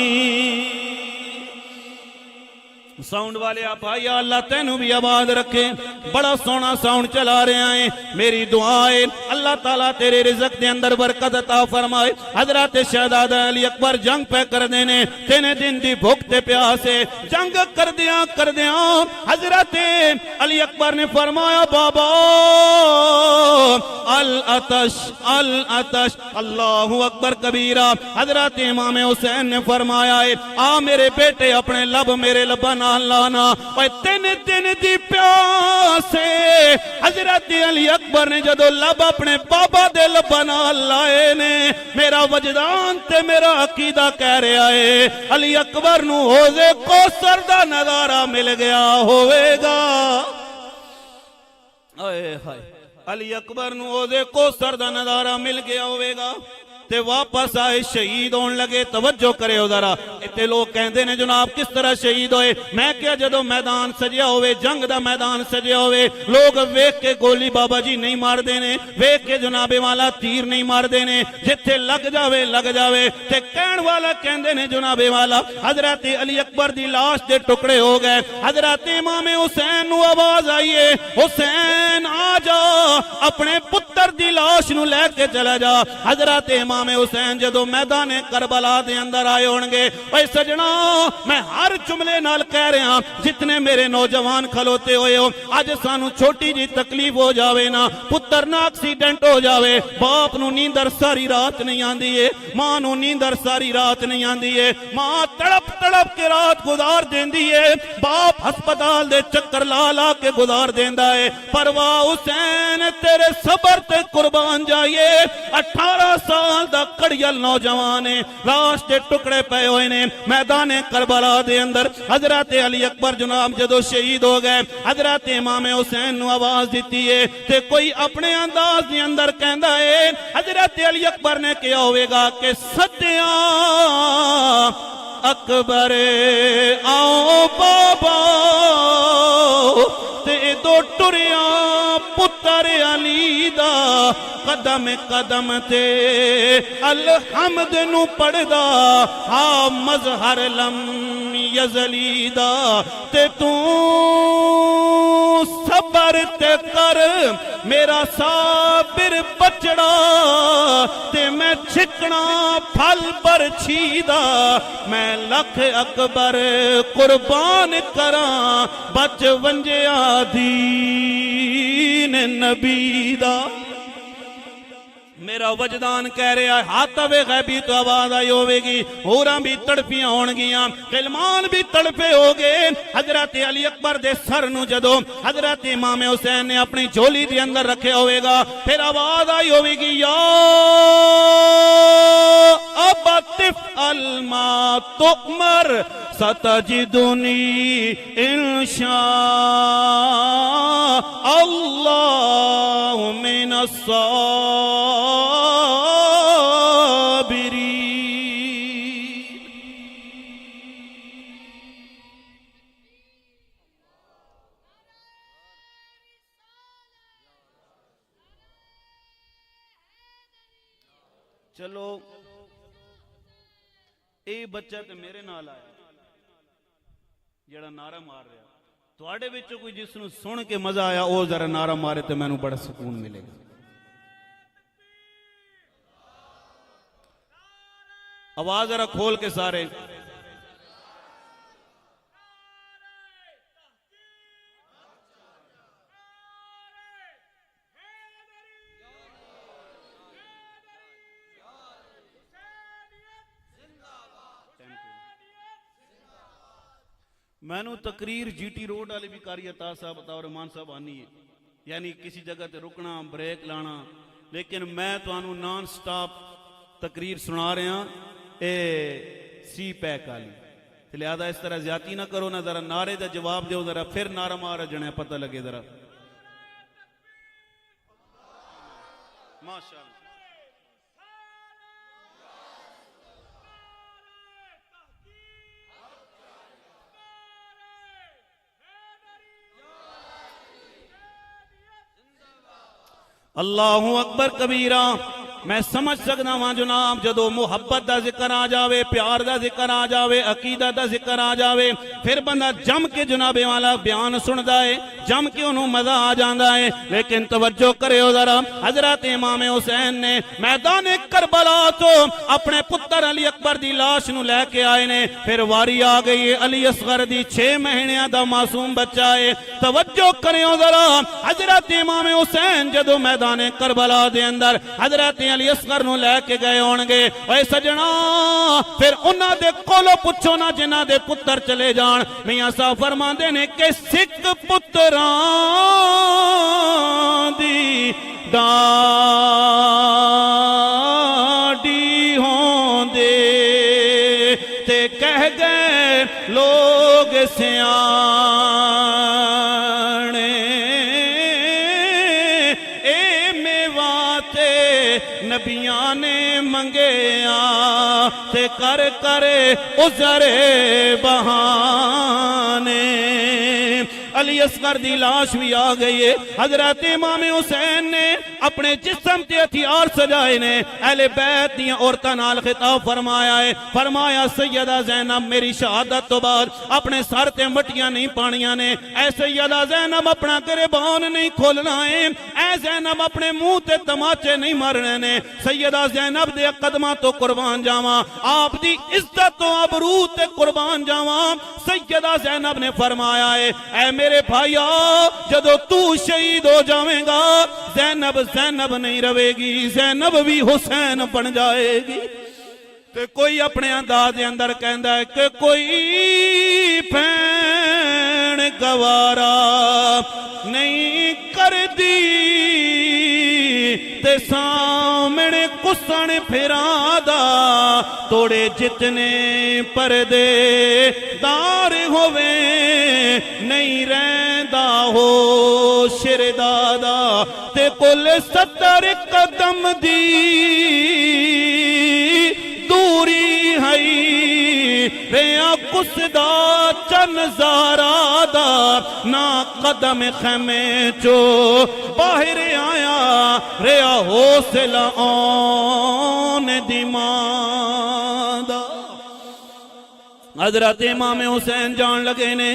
ساؤنڈ والے آپ آئیے اللہ تینوں بھی آباد رکھے بڑا سونا ساؤنڈ چلا رہے ہیں میری دعائیں اللہ تعالیٰ تیرے رزق دے اندر برکت عطا فرمائے حضرت شہزادہ علی اکبر جنگ پہ کر دینے تین دن دی بھوکتے پیاسے جنگ کر دیاں حضرت علی اکبر نے فرمایا بابا العطش اللہ اکبر کبیرہ حضرت امام حسین نے فرمایا ہے آ میرے بیٹے اپنے لب میرے لبنا لانا اور تین دن دی پیاسے حضرت علی اکبر نے جدو لب اپنے بابا دے لبنا لائے نے میرا وجدان تے میرا عقیدہ کہہ رہا ہے علی اکبر نو حوضے کوثر دا نظارہ مل گیا ہوئے گا علی اکبر نو حوضے کوثر دا نظارہ مل گیا ہوئے گا تے واپس آئے شہید ہون لگے توجہ کرے ہو ذرا اتے لوگ کہندے نے جناب کس طرح شہید ہوئے میں کیا جدو میدان سجیا ہوئے جنگ دا میدان سجیا ہوئے لوگ ویک کے گولی بابا جی نہیں مار دینے ویک کے جناب والا تیر نہیں مار دینے جتھے لگ جاوے تے کہن والا کہندے نے جناب والا حضرت علی اکبر دی لاش دے ٹکڑے ہو گئے حضرت امام حسین نو آواز آئیے حسین آ جا اپنے پتر دی لاش نو لے کے چلا جا حضرت امام حسین جدو میدان کربلا دے اندر آئے ہونگے اے سجنا میں ہر جملے نال کہہ رہا ہوں جتنے میرے نوجوان کھلوتے ہوئے ہو آج سانو چھوٹی جی تکلیف ہو جاوے نا پتر نا ایکسیڈنٹ ہو جاوے باپ نو نیندر ساری رات نہیں آندی ہے ماں نو نیندر ساری رات نہیں آندی ہے ماں تڑپ کے رات گزار دیندی ہے باپ ہسپتال دے چکر لا کے گزار دیندا ہے پرواہ حسین تیرے صبر تے قربان جائیے 18 سال دا کڑیل نوجوان ہے لاش دے ٹکڑے پے ہوئے نے میدان کربلا دے اندر حضرت علی اکبر جناب جدو شہید ہو گئے حضرت امام حسین نو آواز دیتی ہے تے کوئی اپنے انداز دے اندر کہندا ہے حضرت علی اکبر نے کیا ہوئے گا کہ سدیاں اکبر آؤ بابا تے دو ٹریاں پتر علی دا قدم قدم تے الحمد نو پڑھدا ہاں مظہر لم یزلی دا تے تو صبر تے کر میرا صابر بچڑا تے میں چھکنا پھل پر چھیدا میں لکھ اکبر قربان کراں بچ ونجیا دین نبی دا میرا وجدان کہہ رہا ہے حاتب غیبی تو آواز آئی ہوئے گی ہوراں بھی تڑپیاں ہون گیاں غلمان بھی تڑپے ہو گئے حضرت علی اکبر دے سر نو جدو حضرت امام حسین نے اپنی جھولی دے اندر رکھے ہوئے گا پھر آواز آئی ہوئے گی یا بتفعل ما تؤمر ستجدنی انشاء اللہ من الصابرین. چلو اے بچہ تے میرے نال آیا جڑا نعرہ مار رہا تواڈے وچوں کوئی جس نو سن کے مزہ آیا او ذرا نعرہ مارے تے مینوں بڑا سکون ملے گا. آواز ذرا کھول کے سارے. میں نو تقریر جی ٹی روڈ والے بھی کاری عطا صاحب عطا رحمان صاحب آنی ہے یعنی کسی جگہ تے رکنا بریک لانا لیکن میں تو آنو نان سٹاپ تقریر سنا رہے ہیں اے سی پیک والی لہذا اس طرح زیادتی نہ کرو نہ ذرا نعرے دا جواب دیو ذرا پھر نعرہ مارا جنے پتہ لگے ذرا ماشاءاللہ. اللہ اکبر کبیرہ. میں سمجھ سکنا ہاں جناب جدو محبت دا ذکر آ جاوے پیار دا ذکر آ جاوے عقیدہ دا ذکر آ جاوے پھر بندہ جم کے جناب والا بیان سن دائے جم کے انہوں مزہ آ جاندہ ہے. لیکن توجہ کرے ہو ذرا حضرت امام حسین نے میدان کربلا تو اپنے پتر علی اکبر دی لاش نو لے کے آئے نے پھر واری آ گئی ہے علی اصغر دی 6 مہینیاں دا معصوم بچہ ہے. توجہ کرے ہو ذرا حضرت امام حسین جدو میدان کربلا دے اندر حضرت علی اصغر نو لے کے گئے ہونگے اے سجنا پھر انہاں دے کولو پوچھو نا جنہاں دے پتر چلے جان. میاں صاحب فرماندے نے کہ سکھ پتران دی ڈاڈی ہوندے تے کہہ گئے لوگ سیانے نبیاں نے منگیا تے کر کرے عذر بہانے. علی اصغر دی لاش بھی آ گئی ہے. حضرت امام حسین نے اپنے جسم تے ہتھیار سجائے نے اہل بیت دی عورتاں نال خطاب فرمایا ہے. فرمایا سیدہ زینب میری شہادت تو بعد اپنے سر تے مٹیاں نہیں پانیاں نے. اے سیدہ زینب اپنا گریبان نہیں کھولنا ہے. اے زینب اپنے منہ تے تماچے نہیں مارنے نے. سیدہ زینب دے قدماں تو قربان جاواں آپ دی عزت تو آبرو تے قربان جاواں. سیدہ زینب نے فرمایا ہے اے میرے بھائیا جدو تو شہید ہو جاویں گا زینب زینب نہیں روے گی زینب بھی حسین بن جائے گی. تے کوئی اپنے انداز دے اندر کہندا ہے کہ کوئی بھین گوارا نہیں کر دی تے سامنے کسن پھرادا توڑے جتنے پردے دار ہوئے نہیں رہندا ہو شردادا تے کل 70 قدم دی دوری ہے ریا کسدا چن زارادا نا قدم خیمے چو باہر آیا ریا حوصلہ آن دیمادا. حضرت امام حسین جان لگے نے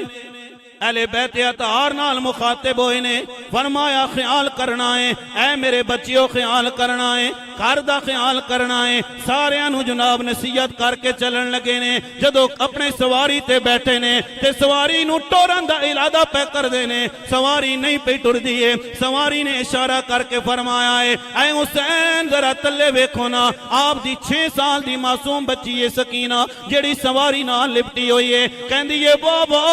اہل بیت اطہار نال مخاطب ہوئے نے فرمایا خیال کرنا ہے اے میرے بچیوں خیال کرنا ہے گھر دا خیال کرنا ہے. سارے انہوں جناب نصیحت کر کے چلن لگے نے. جدو اپنے سواری تے بیٹھے نے تے سواری نو ٹورن دا ارادہ پہ کر دے نے سواری نہیں پہ ٹر دیئے. سواری نے اشارہ کر کے فرمایا ہے اے حسین ذرا تلے ویکھو نا آپ دی 6 سال دی معصوم بچی ہے سکینہ جڑی سواری نہ لپٹی ہوئی ہے. کہندی ہے بابا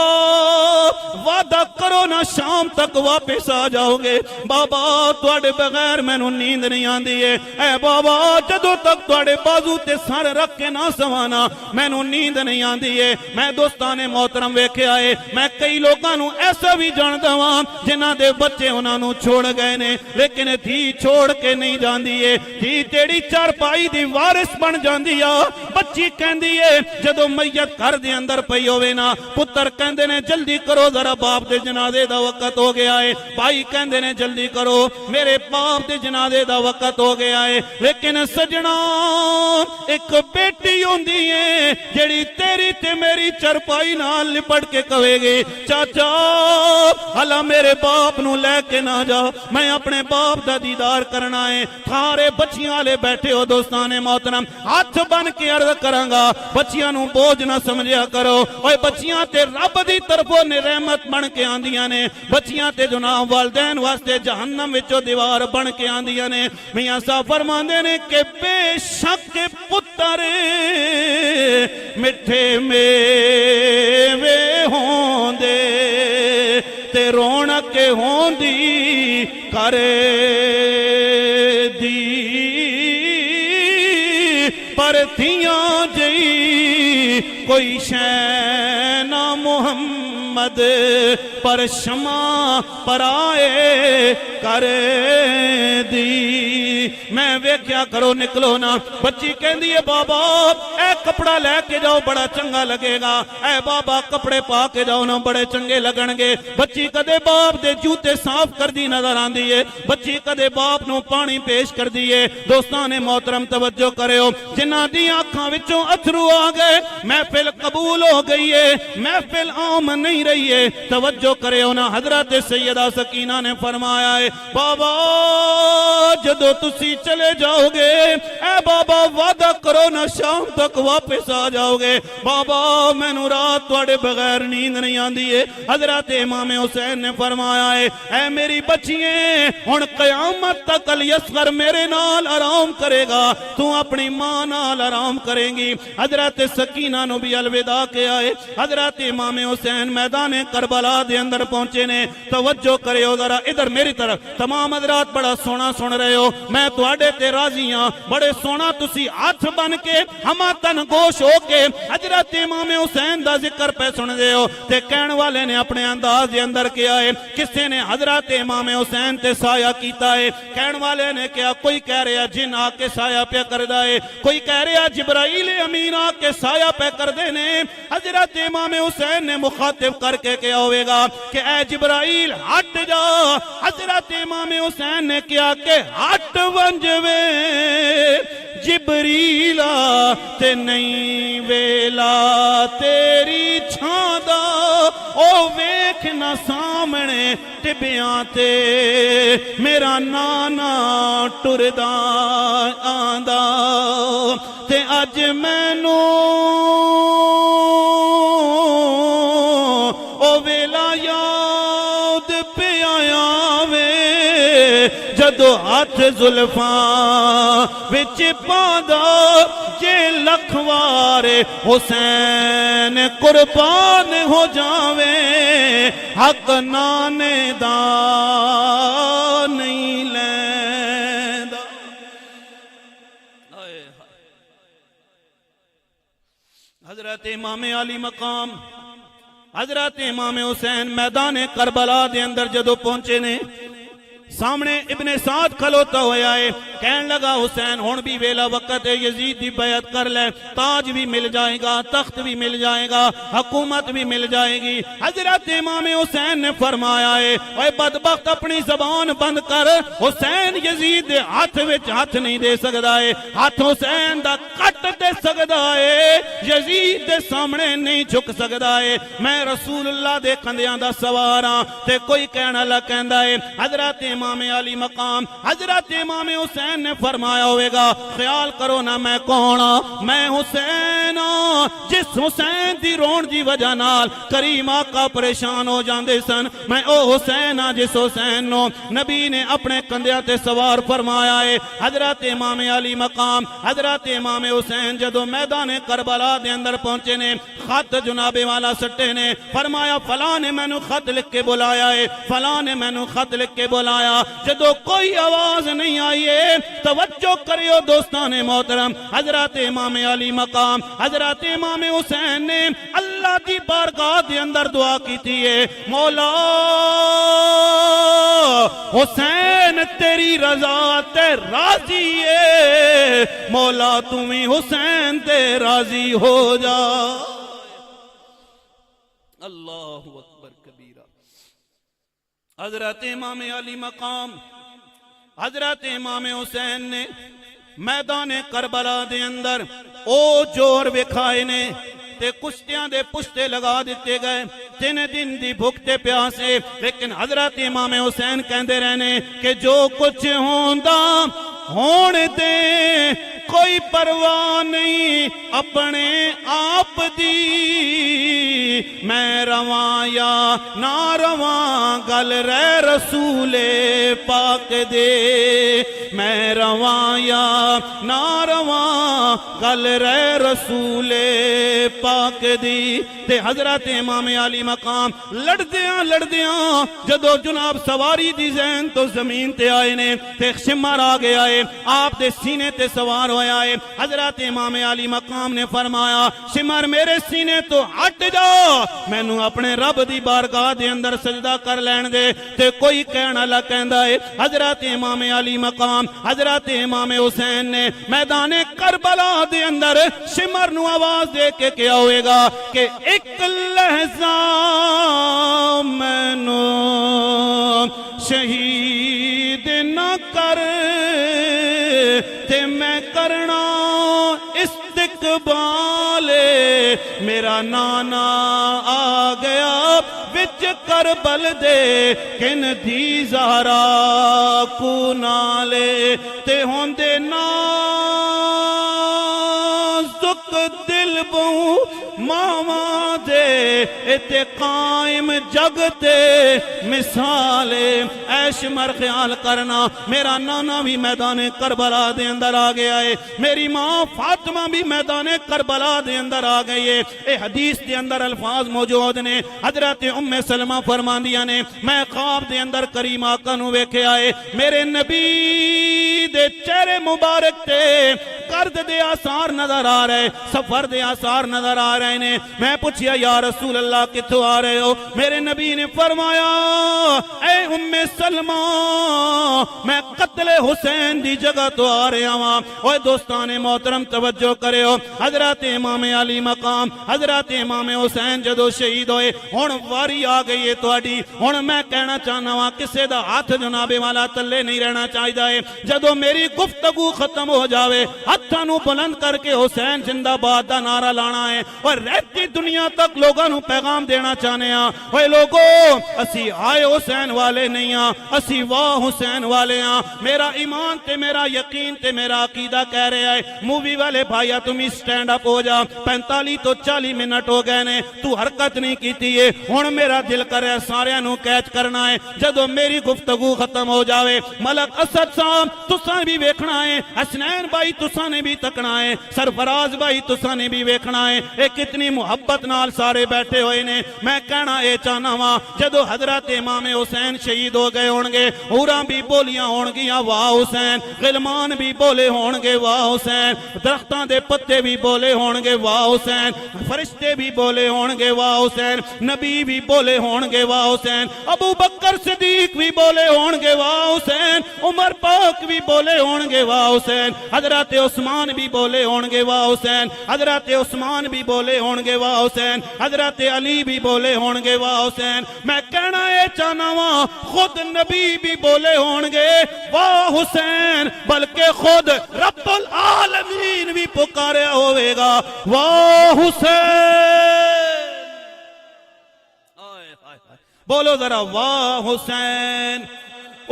وعدہ کرو نا شام تک واپس آ جاؤ گے. بابا تواڈے بغیر مینوں نیند نہیں آندی ہے. اے اے بابا جدوں تک تواڈے بازو تے سر رکھ کے نہ سوانا مینوں نیند نہیں آندی ہے. میں دوستاں نے محترم ویکھیا ہے میں کئی لوگاں نوں ایسا بھی جاندا واں جنہاں دے بچے انہاں نوں چھوڑ گئے نے لیکن دھی چھوڑ کے نہیں جاندی ہے. دھی تیری چارپائی دی وارث بن جاندی آ. بچی کہندی ہے جدوں میت گھر دے اندر پئی ہوے نا پتر کہندے نے جلدی کرو ذرا باپ دے جنازے دا وقت ہو گیا ہے. بھائی کہندے نے جلدی کرو میرے باپ دے جنازے دا وقت ہو گیا ہے. لیکن سجنا ایک بیٹی ہوندی ہے جڑی تیری تے میری چرپائی نال لپٹ کے کہے گی چاچا ہلا میرے باپ نو لے کے نہ جا میں اپنے باپ دا دیدار کرنا ہے. تھارے بچیاں والے بیٹھے ہو دوستان محترم ہاتھ بن کے عرض کراں گا بچیاں نو بوجھ نہ سمجھیا کرو. اوے بچیاں تے رب دی طرفوں نے رحمت بن کے آندیاں نے. بچیاں تے جناب والدین واسطے جہنم وچوں دیوار بن کے آندیاں نے. میاں صاحب فرماندے نے کہ بے شک پتر مٹھے میوے ہوندے تے رونق ہوندی کر دی پر تھیاں جئی کوئی شے نہ محمد پر شمع پرائے کر دی. میں ویکھیا کرو نکلو نا. بچی کہندی ہے بابا اے کپڑا لے کے جاؤ بڑا چنگا لگے گا. اے بابا کپڑے پا کے جاؤ نا بڑے چنگے لگن گے. بچی کدے باپ دے جوتے صاف کر دی نظر آندی ہے. بچی کدے باپ نو پانی پیش کر دیے. دوستان محترم توجہ کریو جنہاں دی آنکھاں وچوں اتھرو آ گئے محفل قبول ہو گئی ہے محفل عام نہیں رہی ہے. توجہ کریو نا حضرت سیدہ سکینہ نے فرمایا ہے بابا جدو تسی چلے جاؤ گے اے بابا وعدہ کرو نا شام تک واپس آ جاؤ گے. بابا میں نو رات توڑے بغیر نیند نہیں آندی ہے. حضرت امام حسین نے فرمایا ہے اے میری بچییں ہن قیامت تک علی اصغر میرے نال آرام کرے گا تو اپنی ماں نال آرام کریں گی. حضرت سکینہ نو بھی الوداع کیا ہے. حضرت امام حسین میدان کربلا دے اندر پہنچے نے. توجہ کرے ہو ذرا ادھر میری طرف تمام حضرات بڑا سونا سن رہے ہو میں تواڈے تے راضی ہاں. بڑے سونا تسی ہاتھ بن کے ہما تن گوش ہو کے حضرت امام حسین دا ذکر پہ سن دے ہو تے کہن والے نے اپنے انداز دے اندر کیا ہے. کسے نے حضرت امام حسین تے سایہ کیتا ہے. کہن والے نے کیا کوئی کہہ رہا جن آ کے سایہ پہ کر دائے کوئی کہہ رہا جبرائیل امین آ کے سایہ پہ کر دے نے. حضرت امام حسین نے مخاطب کر کے کیا ہوئے گا کہ اے جبرائیل ہٹ جا. حضرت امام حسین نے کیا کہ ہٹ ونجوے جبریلا تے نہیں ویلا تیری چھاندا او ویکھ نہ سامنے ٹبیاں تے میرا نانا ٹردا آندا تے اج مینوں او ویلا یاد پہ آیا وے جدو ہاتھ زلفاں وچ پاندا جے لکھوار حسین قربان ہو جاوے حق نانے دا نہیں لیندا. حضرت امام علی مقام حضرت امام حسین میدان کربلا دے اندر جدو پہنچے نے سامنے ابن سعد کھلوتا ہویا ہے کہن لگا حسین ہون بھی ویلا وقت ہے یزید دی بیعت کر لے تاج بھی مل جائے گا تخت بھی مل جائے گا حکومت بھی مل جائے گی. حضرت امام حسین نے فرمایا ہے اے بدبخت اپنی زبان بند کر. حسین یزید دے ہاتھ وچ ہاتھ نہیں دے سکدا ہے ہاتھ حسین دا کٹ دے سکدا ہے یزید دے سامنے نہیں جھک سکدا ہے. میں رسول اللہ دے کندیاں دا سوار ہاں تے کوئی کہنا لگ کہندا ہے. حضرت امام علی مقام حضرت امام حسین نے فرمایا ہوئے گا خیال کرو نا میں کون ہاں میں حسین ہاں جس حسین دی رون دی وجہ نال کریم آقا پریشان ہو جاندے سن. میں او حسین ہاں جس حسین نو نبی نے اپنے کندھیاں تے سوار فرمایا ہے. حضرت امام علی مقام حضرت امام حسین جدو میدان کربلا دے اندر پہنچے نے خط جناب والا سٹے نے فرمایا فلاں نے مینوں خط لکھ کے بلایا ہے فلاں نے مینوں خط لکھ کے بلایا آیا جدو کوئی آواز نہیں آئی ہے توجہ کریو دوستان محترم حضرت امام علی مقام حضرت امام حسین نے اللہ دی بارگاہ دے اندر دعا کی تھی ہے مولا حسین تیری رضا تے راضی ہے مولا تمہیں حسین تے راضی ہو جا اللہ اکبر کبیرہ حضرت امام علی مقام حضرت امام حسین نے میدان کربلا دے اندر او جور وکھائے نے تے کشتیاں دے پشتے لگا دیتے گئے 3 دن دی بھوکتے پیاسے لیکن حضرت امام حسین کہندے رہنے کہ جو کچھ ہوندا ہون دے کوئی پرواہ نہیں اپنے آپ دی میں رواں یا نہ رواں گل رہ رسول پاک دے میں رواں یا نہ رواں گل رہ رسول پاک دی تے حضرت امام علی مقام لڑدیاں جدو جناب سواری دی ذہن تو زمین تے آئے نے تے شمر آگے آئے آپ دے سینے تے سوار ہویا ہے حضرت امام علی مقام نے فرمایا شمر میرے سینے تو ہٹ جا میں نو اپنے رب دی بارگاہ دے اندر سجدہ کر لین دے تے کوئی کہنا لگ کہندا ہے حضرت امام علی مقام حضرت امام حسین نے میدان کربلا دے اندر شمر نو آواز دے کے کیا ہوئے گا کہ ایک لحظہ میں نو شہید نہ کر تے میں کرنا استقبال میرا نانا آ گیا وچ کربل دے کن دی زہرا کو نالے تے ہوندے نازک دل بہو ماما دے اتے قائم جگتے مثال اے شمر خیال کرنا میرا نانا بھی میدان کربلا دے اندر آ گیا ہے میری ماں فاطمہ بھی میدان کربلا دے اندر آ گئی ہے اے حدیث دے اندر الفاظ موجود نے حضرت ام سلمہ فرماندیاں نے میں خواب دے اندر کریم آقا نو ویکھے آئے میرے نبی دے چہرے مبارک تے قرد دے آثار نظر آ رہے سفر دے آثار نظر آ رہے نے میں پوچھیا یا رسول اللہ کتھوں آ رہے ہو میرے نبی نے فرمایا اے ام سلمہ میں قتل حسین دی جگہ تو آ رہا ہاں اوے دوستان محترم توجہ کرے ہو حضرت امام علی مقام حضرت امام حسین جدو شہید ہوئے ہن واری آ گئی ہے تہاڈی ہن میں کہنا چاہنا وا کسے دا ہاتھ جناب والا تلے نہیں رہنا چاہیدا ہے جدو میری گفتگو ختم ہو جاوے ہتھاں نو بلند کر کے حسین زندہ باد دا نعرہ لانا ہے اور رہتی دنیا تک لوگاں نو پیغام دینا چاہنے ہاں اوے لوگو اسی آئے حسین والے نہیں ہاں اسی واہ حسین والے ہاں میرا ایمان تے میرا یقین تے میرا عقیدہ کہہ رہا ہے مووی والے بھائیا تم سٹینڈ اپ ہو جا 45 تو 40 منٹ ہو گئے نے تو حرکت نہیں کیتی ہے ہن میرا دل کر رہا ہے سارے نو کیچ کرنا ہے جدو میری گفتگو ختم ہو جاوے ملک اسد صاحب تساں بھی ویکھنا ہے حسنین بھائی تساں نے بھی تکنا ہے سرفراز بھائی تساں نے بھی ویکھنا ہے اے کتنی محبت نال سارے بیٹھے ہوئے نے میں کہنا اے چاہنا وا جدو حضرت امام حسین شہید ہو گئے ہون گے ہوراں بھی بولیاں ہون گیاں واہ حسین غلمان بھی بولے ہون گے واہ حسین درختاں دے پتے بھی بولے ہون گے واہ حسین فرشتے بھی بولے ہون گے واہ حسین نبی بھی بولے ہون گے واہ حسین ابو بکر صدیق بھی بولے ہون گے واہ حسین عمر پاک بھی بولے ہون گے واہ حسین حضرت عثمان بھی بولے ہون گے واہ حسین حضرت عثمان بھی بولے ہون گے واہ حسین حضرت علی بھی بولے ہون گے واہ حسین میں کہنا اے چاہنا وا خود نبی بھی بولے ہون گے واہ حسین بلکہ خود رب العالمین بھی پکاریا ہوئے گا واہ حسین بولو ذرا واہ حسین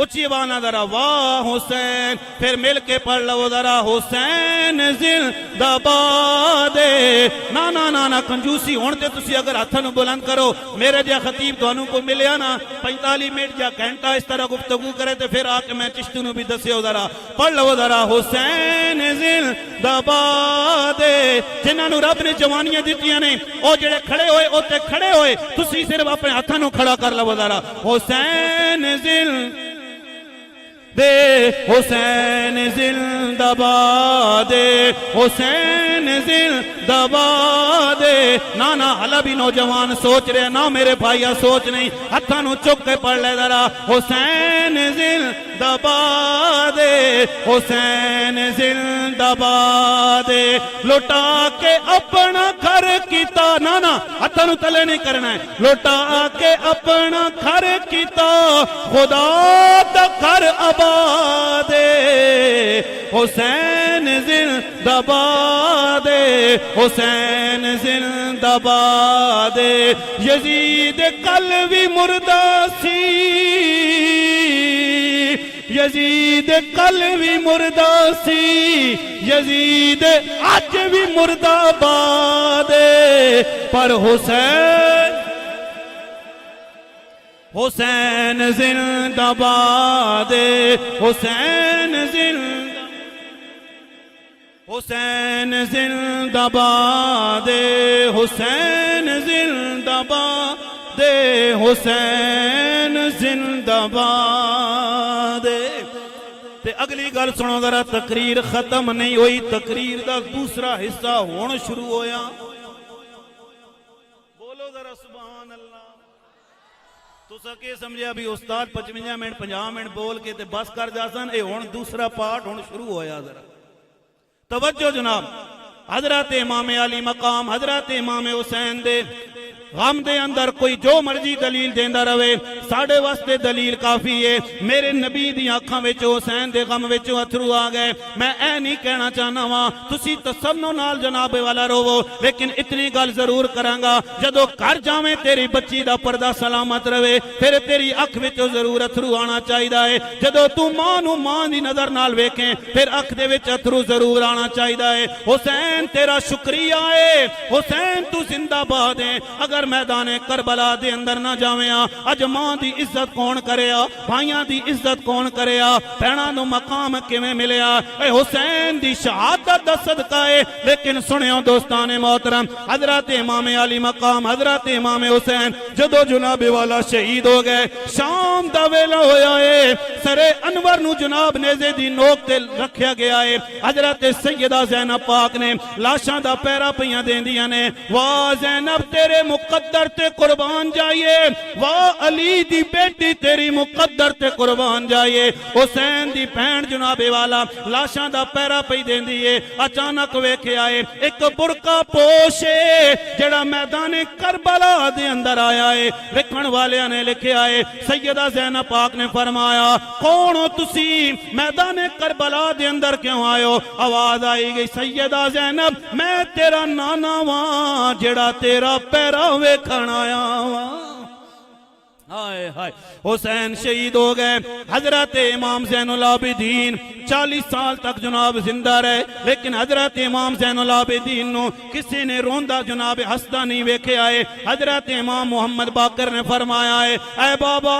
اچھی بانا ذرا واہ حسین پھر مل کے پڑھ لو ذرا حسین زندہ باد نا نا نا نا کنجوسی ہوندے تسی اگر ہتھاں بلند کرو میرے جا خطیب تانوں کو ملیا نا 45 منٹ یا گھنٹہ اس طرح گفتگو کرے تے پھر آ کے میں چشتی نو بھی دسیو ذرا پڑھ لو ذرا حسین زندہ باد جنہاں نو رب نے جوانیاں دتیاں نے او جڑے کھڑے ہوئے اوتے کھڑے ہوئے تسی صرف اپنے ہتھاں نو کھڑا کر لو ذرا حسین دے حسین زندہ باد حسین زندہ باد نانا حالا بھی نوجوان سوچ رہے نہ میرے بھائیہ سوچ نہیں ہتھاں نو چک کے پڑھ لے ذرا حسین زندہ باد حسین زندہ باد لوٹا کے اپنا گھر کیتا نانا ہتھاں نو تلے نہیں کرنا ہے لوٹا کے اپنا گھر کیتا خدا دا گھر آباد حسین زندہ باد حسین زندہ باد یزید کل بھی مردہ سی یزید کل بھی مردہ سی یزید آج بھی مردہ باد پر حسین زندہ باد حسین زندہ باد حسین زندہ باد حسین زندہ باد تے اگلی گل سنو ذرا تقریر ختم نہیں ہوئی تقریر دا دوسرا حصہ ہون شروع ہویا بولو ذرا سبحان اللہ تو سکے سمجھے ابھی استاد 55 منٹ 50 منٹ بول کے تے بس کر جاسن اے ہون دوسرا پارٹ ہون شروع ہویا ذرا توجہ جناب حضرت امام علی مقام حضرت امام حسین دے غم دے اندر کوئی جو مرضی دلیل دیندہ روے ساڑھے واسطے دلیل کافی ہے میرے نبی دی آنکھاں وچو حسین دے غم وچو اتھرو آ گئے میں اے نہیں کہنا چاہنا ہاں تسی تسنو نال جناب والا روو لیکن اتنی گل ضرور کرانگا جدو گھر جاویں تیری بچی دا پردہ سلامت روے پھر تیری اکھ وچو ضرور اتھرو آنا چاہیدہ ہے جدو تو ماں دی نظر نال ویکھیں پھر اکھ دے وچ اتھرو ضرور آنا چاہیدہ ہے حسین تیرا شکریہ ہے حسین تو زندہ باد ہے اگر میدان کربلا دے اندر نہ جاویاں اج ماں دی عزت کون کریا بھائیاں دی عزت کون کریا بہناں نو مقام کیویں ملیا اے حسین دی شہادت دا صدقہ ہے لیکن سنیو دوستان محترم حضرت امام علی مقام حضرت امام حسین جدو جناب والا شہید ہو گئے شام دا ویلا ہویا ہے سر انور نو جناب نیزے دی نوک تے رکھیا گیا ہے حضرت سیدہ زینب پاک نے لاشاں دا پیرا پیاں دیندیاں نے واہ زینب تیرے مقدر تے قربان جائیے واہ علی دی بیٹی تیری مقدر تے قربان جائیے حسین دی بہن جناب والا لاشاں دا پیرا پئی دیندی ہے اچانک ویکھے آئے ایک برقع پوشے جڑا میدان کربلا دے اندر آیا ہے ویکھن والیاں نے لکھے آئے سیدہ زینب پاک نے فرمایا کون ہو تسی میدان کربلا دے اندر کیوں آئے ہو آواز آئی گئی سیدہ زینب میں تیرا نانا وہاں جڑا تیرا پیرا ویکھن آیا ہائے ہائے حسین شہید ہو گئے حضرت امام زین العابدین 40 سال تک جناب زندہ رہے لیکن حضرت امام زین العابدین نو کسی نے روندہ جناب ہستا نہیں ویکھے آئے حضرت امام محمد باقر نے فرمایا ہے اے بابا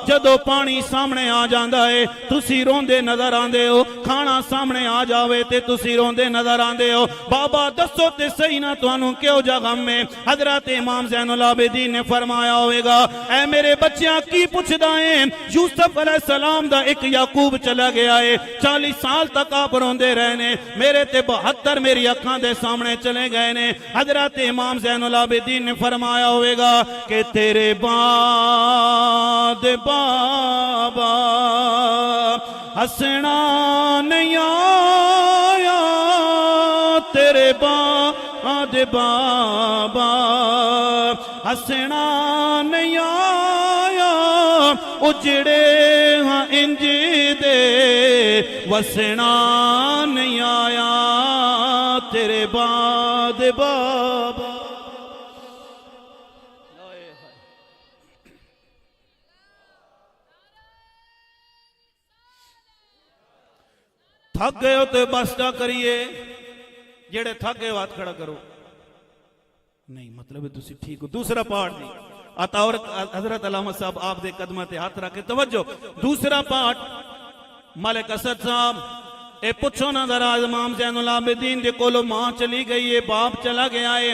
جدو پانی سامنے آ جاندہ ہے تسی روندے نظر آندے ہو کھانا سامنے آ جاوے تے تسی روندے نظر آندے ہو بابا دسو تے صحیح نہ توانوں کیوں جا غم میں حضرت امام زین العابدین نے فرمایا ہوئے گا اے میرے بچیاں کی پوچھ دائیں یوسف علیہ السلام دا ایک یعقوب چلا گیا ہے 40 سال تک آپ روندے رہنے میرے تے 72 میری اکھاں دے سامنے چلے گئے نے حضرت امام زین العابدین نے فرمایا ہوئے گا کہ تیرے بعد بابا ہسنا نہیں آیا تیرے بعد بابا ہسنا نہیں آیا اجڑے ہاں انج دے وسنا نہیں آیا تیرے بعد بابا تھک گئے ہو تو بستا کریے جڑے تھک گئے ہاتھ کھڑا کرو نہیں مطلب ہے تسی ٹھیک ہو دوسرا پارٹ دی عطاور حضرت علامہ صاحب آپ دے قدمہ تے ہاتھ رکھے توجہ دوسرا پارٹ ملک اسد صاحب اے پچھو نہ ذرا امام زین العابدین دے کولو ماں چلی گئی ہے باپ چلا گیا ہے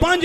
5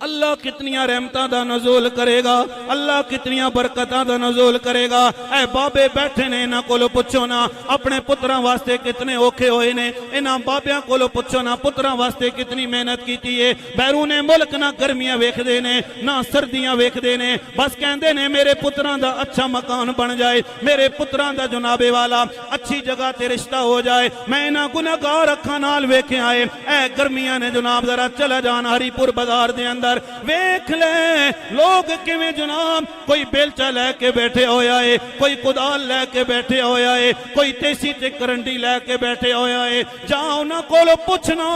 اللہ کتنیاں رحمتاں دا نزول کرے گا، اللہ کتنیاں برکتاں دا نزول کرے گا۔ اے بابے بیٹھے نے انہاں کولو پوچھو نا اپنے پتراں واسطے کتنے اوکھے ہوئے نے، انہاں بابیاں کولو پوچھو نا پتراں واسطے کتنی محنت کیتی ہے۔ بیرون ملک نہ گرمیاں ویکھدے نے نہ سردیاں ویکھدے نے، بس کہندے نے میرے پتراں دا اچھا مکان بن جائے، میرے پتراں دا جناب والا اچھی جگہ تے رشتہ ہو جائے۔ میں انہاں گنہگار اکھاں نال ویکھے آئے، اے گرمیاں نے جناب ذرا چلا جان ہری پور بازار دے اندر ویکھ لے لوگ کیویں جناب کوئی بیلچا لے کے بیٹھے ہویا ہے، کوئی کدال لے کے بیٹھے ہویا ہے، کوئی تیسی تے کرنڈی لے کے بیٹھے ہویا ہے۔ جاؤ انہاں کولو پوچھنا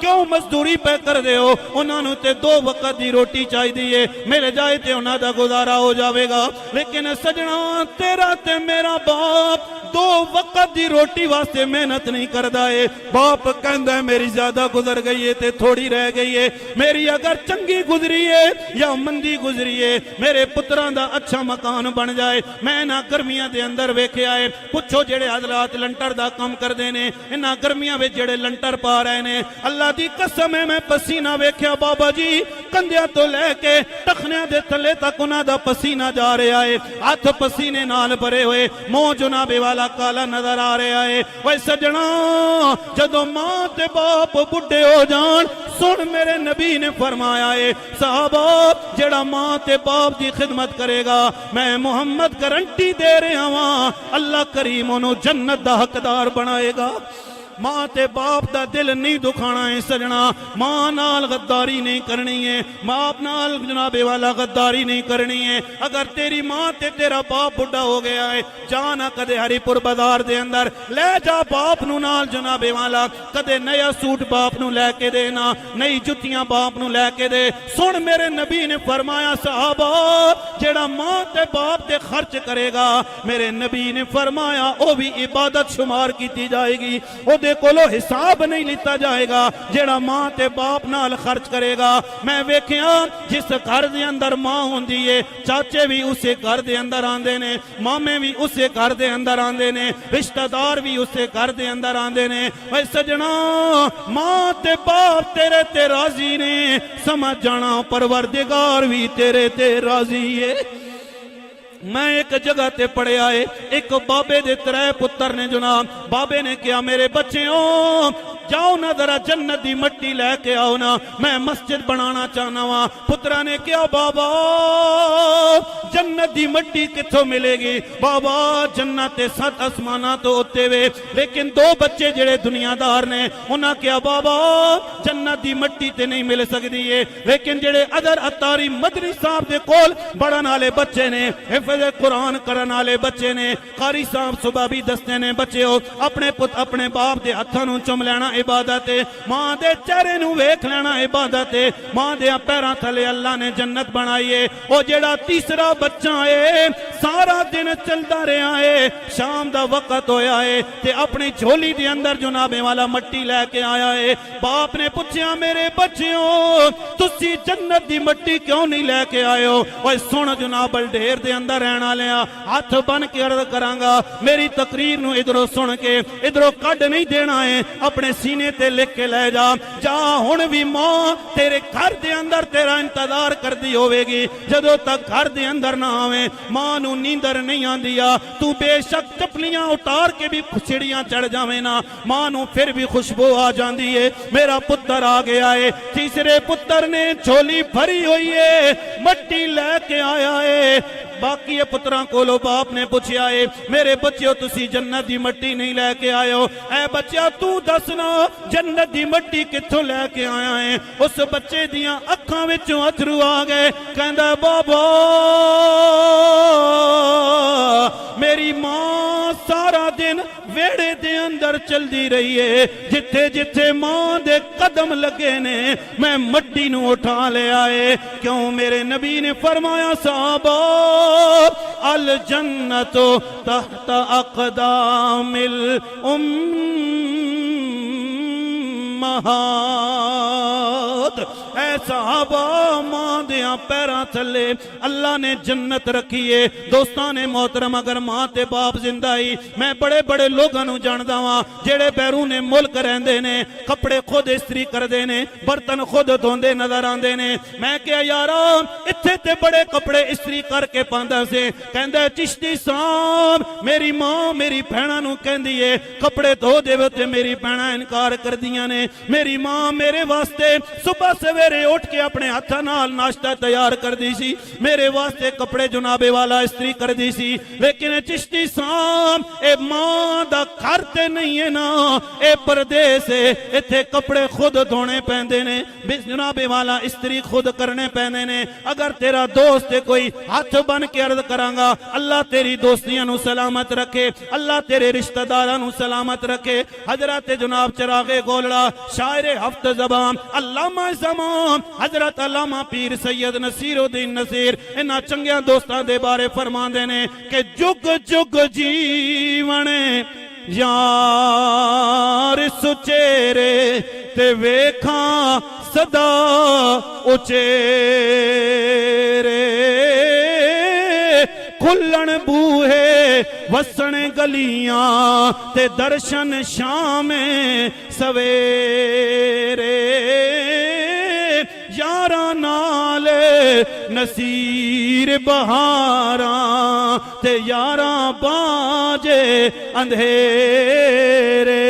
کیوں مزدوری پہ کر دے ہو، انہاں نوں تے 2 وقت دی روٹی چاہیے ہے، مل جائے تے انہاں دا گزارا ہو جاوے گا۔ لیکن سجنا تیرا تے میرا باپ 2 وقت دی روٹی واسطے محنت نہیں کردا ہے۔ باپ کہندا ہے میری زیادہ گزر گئی ہے تے تھوڑی رہ گئی ہے، میری اگر چنگی گزری ہے یا مندی گزری ہے، میرے پتراں دا اچھا مکان بن جائے۔ میں نہ گرمیاں دے اندر ویکھے آئے، پوچھو جڑے حضرات لنٹر دا کم کر دے نے، انہاں گرمیاں وچ جڑے لنٹر پا رہے نے، اللہ دی قسم ہے میں پسینہ ویکھیا بابا جی کندھیاں تو لے کے ٹخنیاں دے تھلے تک انہاں دا پسینہ جا رہا ہے، ہاتھ پسینے نال بھرے ہوئے، منہ جناب والا کالا نظر آ رہا ہے۔ اوے سجنا جدوں ماں تے باپ بڈھے ہو جان، سن میرے نبی نے فرمایا ہے صحابہ جڑا ماں تے باپ دی خدمت کرے گا میں محمد گارنٹی دے رہا ہاں اللہ کریم انہوں جنت دا حقدار بنائے گا۔ ماں تے باپ دا دل نہیں دکھانا ہے سجنا، ماں نال غداری نہیں کرنی ہے، باپ نال جناب والا غداری نہیں کرنی ہے۔ اگر تیری ماں تے تیرا باپ بڑھا ہو گیا ہے، جانا کدے ہری پور بازار دے اندر لے جا باپ نو نال جناب والا، کدے نیا سوٹ باپ نو لے کے دینا، نئی جتیاں باپ نو لے کے دے۔ سن میرے نبی نے فرمایا صحابہ جیڑا ماں تے باپ تے خرچ کرے گا، میرے نبی نے فرمایا او بھی عبادت شمار کیتی جائے گی، او دے کولو حساب نہیں لیتا جائے گا۔ جیڑا ماں تے باپ نال خرچ کرے گا، میں ویکھیا جس گھر دے اندر ماں ہوندی ہے چاچے بھی اسے گھر دے اندر آندے نے، مامے بھی اسے گھر دے اندر آندے نے، رشتہ دار بھی اسے گھر دے اندر آندے نے۔ اے سجنا ماں تے باپ تیرے تے راضی نے، سمجھ جانا پروردگار بھی تیرے تے راضی ہے۔ میں ایک جگہ تے پڑھے آئے، ایک بابے دے 3 پتر نے جناب، بابے نے کیا میرے بچیوں جاؤ نا ذرا جنت دی مٹی لے کے آؤ نا، میں مسجد بنانا چاہنا ہوں۔ پترا نے کیا بابا جنت دی مٹی کتھوں ملے گی؟ بابا جنت 7 آسماناں تو ہوتے ہوئے، لیکن 2 بچے جڑے دنیا دار نے انہاں کیا بابا جنت دی مٹی تے نہیں مل سکدی ہے، لیکن جڑے ادر اتاری مدنی صاحب دے کول بڑھن والے بچے نے، حفظ قرآن کرن والے بچے نے، قاری صاحب صبح بھی دستے نے بچے ہو اپنے پت اپنے باپ دے ہتھاں نوں چم لینا عبادت ہے، ماں دے چہرے نوں ویکھ لینا عبادت ہے، ماں دے پیراں تھلے اللہ نے جنت بنائی ہے۔ او جڑا تیسرا بچہ ہے سارا دن چلدا رہا ہے، شام دا وقت ہویا ہے تے اپنی جھولی دے اندر جناب والا مٹی لے کے آیا ہے۔ باپ نے پوچھیا میرے بچیوں تسی جنت دی مٹی کیوں نہیں لے کے آئے ہو؟ اوے سن جناب ڈھیر دے اندر رہنا لیا، ہاتھ بن کے عرض کراں گا میری تقریر نو ادھروں سن کے ادھروں کڈ نہیں دینا ہے، اپنے سینے تے لکھ کے لے جا جا ہن بھی ماں تیرے گھر دے اندر تیرا انتظار کر دی ہوئے گی، جدوں تک گھر دے اندر نہ آویں ماں نو نیندر نہیں آندیا، تو بے شک چپلیاں اتار کے بھی سیڑھیاں چڑھ جاویں نا ماں نو پھر بھی خوشبو آ جاندی ہے۔ میرا پتر آ گیا ہے، تیسرے پتر نے جھولی بھری ہوئی ہے مٹی لے کے آیا ہے۔ باقی پتراں کولو باپ نے پوچھیا ہے میرے بچیو تسی جنت دی مٹی نہیں لے کے آئے ہو، اے بچیا تو دسنا جنت دی مٹی کتھوں لے کے آیا ہے؟ اس بچے دیاں اکھاں وچوں اتھرو آ گئے، کہندا بابا میری ماں سارا دن ویڑے دے اندر چل دی رہی ہے، جتھے جتھے ماں دے قدم لگے نے میں مٹی نو اٹھا لے آئے۔ کیوں؟ میرے نبی نے فرمایا صحابہ الجنت تحت اقدام الامہات، اے صحابہ ماں دیاں پیراں تھلے اللہ نے جنت رکھیے دوستان محترم اگر ماں تے باپ زندہ ہی میں بڑے بڑے لوگاں نو جاندا واں جڑے بیرون ملک رہندے نے کپڑے خود استری کردے نے برتن خود دھوندے نظر آندے نے میں کہیا یارا اتھے تے بڑے کپڑے استری کر کے پاندا سے کہندا چشتی صاحب میری ماں میری بہناں نو کہندی ہے کپڑے دھو دے تے میری بہناں انکار کردیاں نے میری ماں میرے واسطے صبح سویرے اٹھ کے اپنے ہتھاں نال ناشتہ تیار کردی سی میرے واسطے کپڑے جنابے والا استری کردی سی لیکن چشتی صاحب اے ماں دا گھر تے نہیں ہے نا اے پردیس ہے ایتھے کپڑے خود دھونے پیندے نے جنابے والا استری خود کرنے پیندے نے اگر تیرا دوست کوئی ہاتھ بن کے عرض کرانگا اللہ تیری دوستیاں نو سلامت رکھے اللہ تیرے رشتہ داراں نو سلامت رکھے حضرت جناب چراغ گولڑا شاعر ہفت زبان علامہ زمان حضرت علامہ پیر سید نصیر الدین نصیر انہاں چنگیاں دوستاں دے بارے فرماندے نے کہ جگ جگ جیونے یار سچیرے تے ویکھاں صدا اچیرے کھلن بوہے وسن گلیاں تے درشن شام سویرے یاراں نال نصیر بہاراں تے یاراں باجے اندھیرے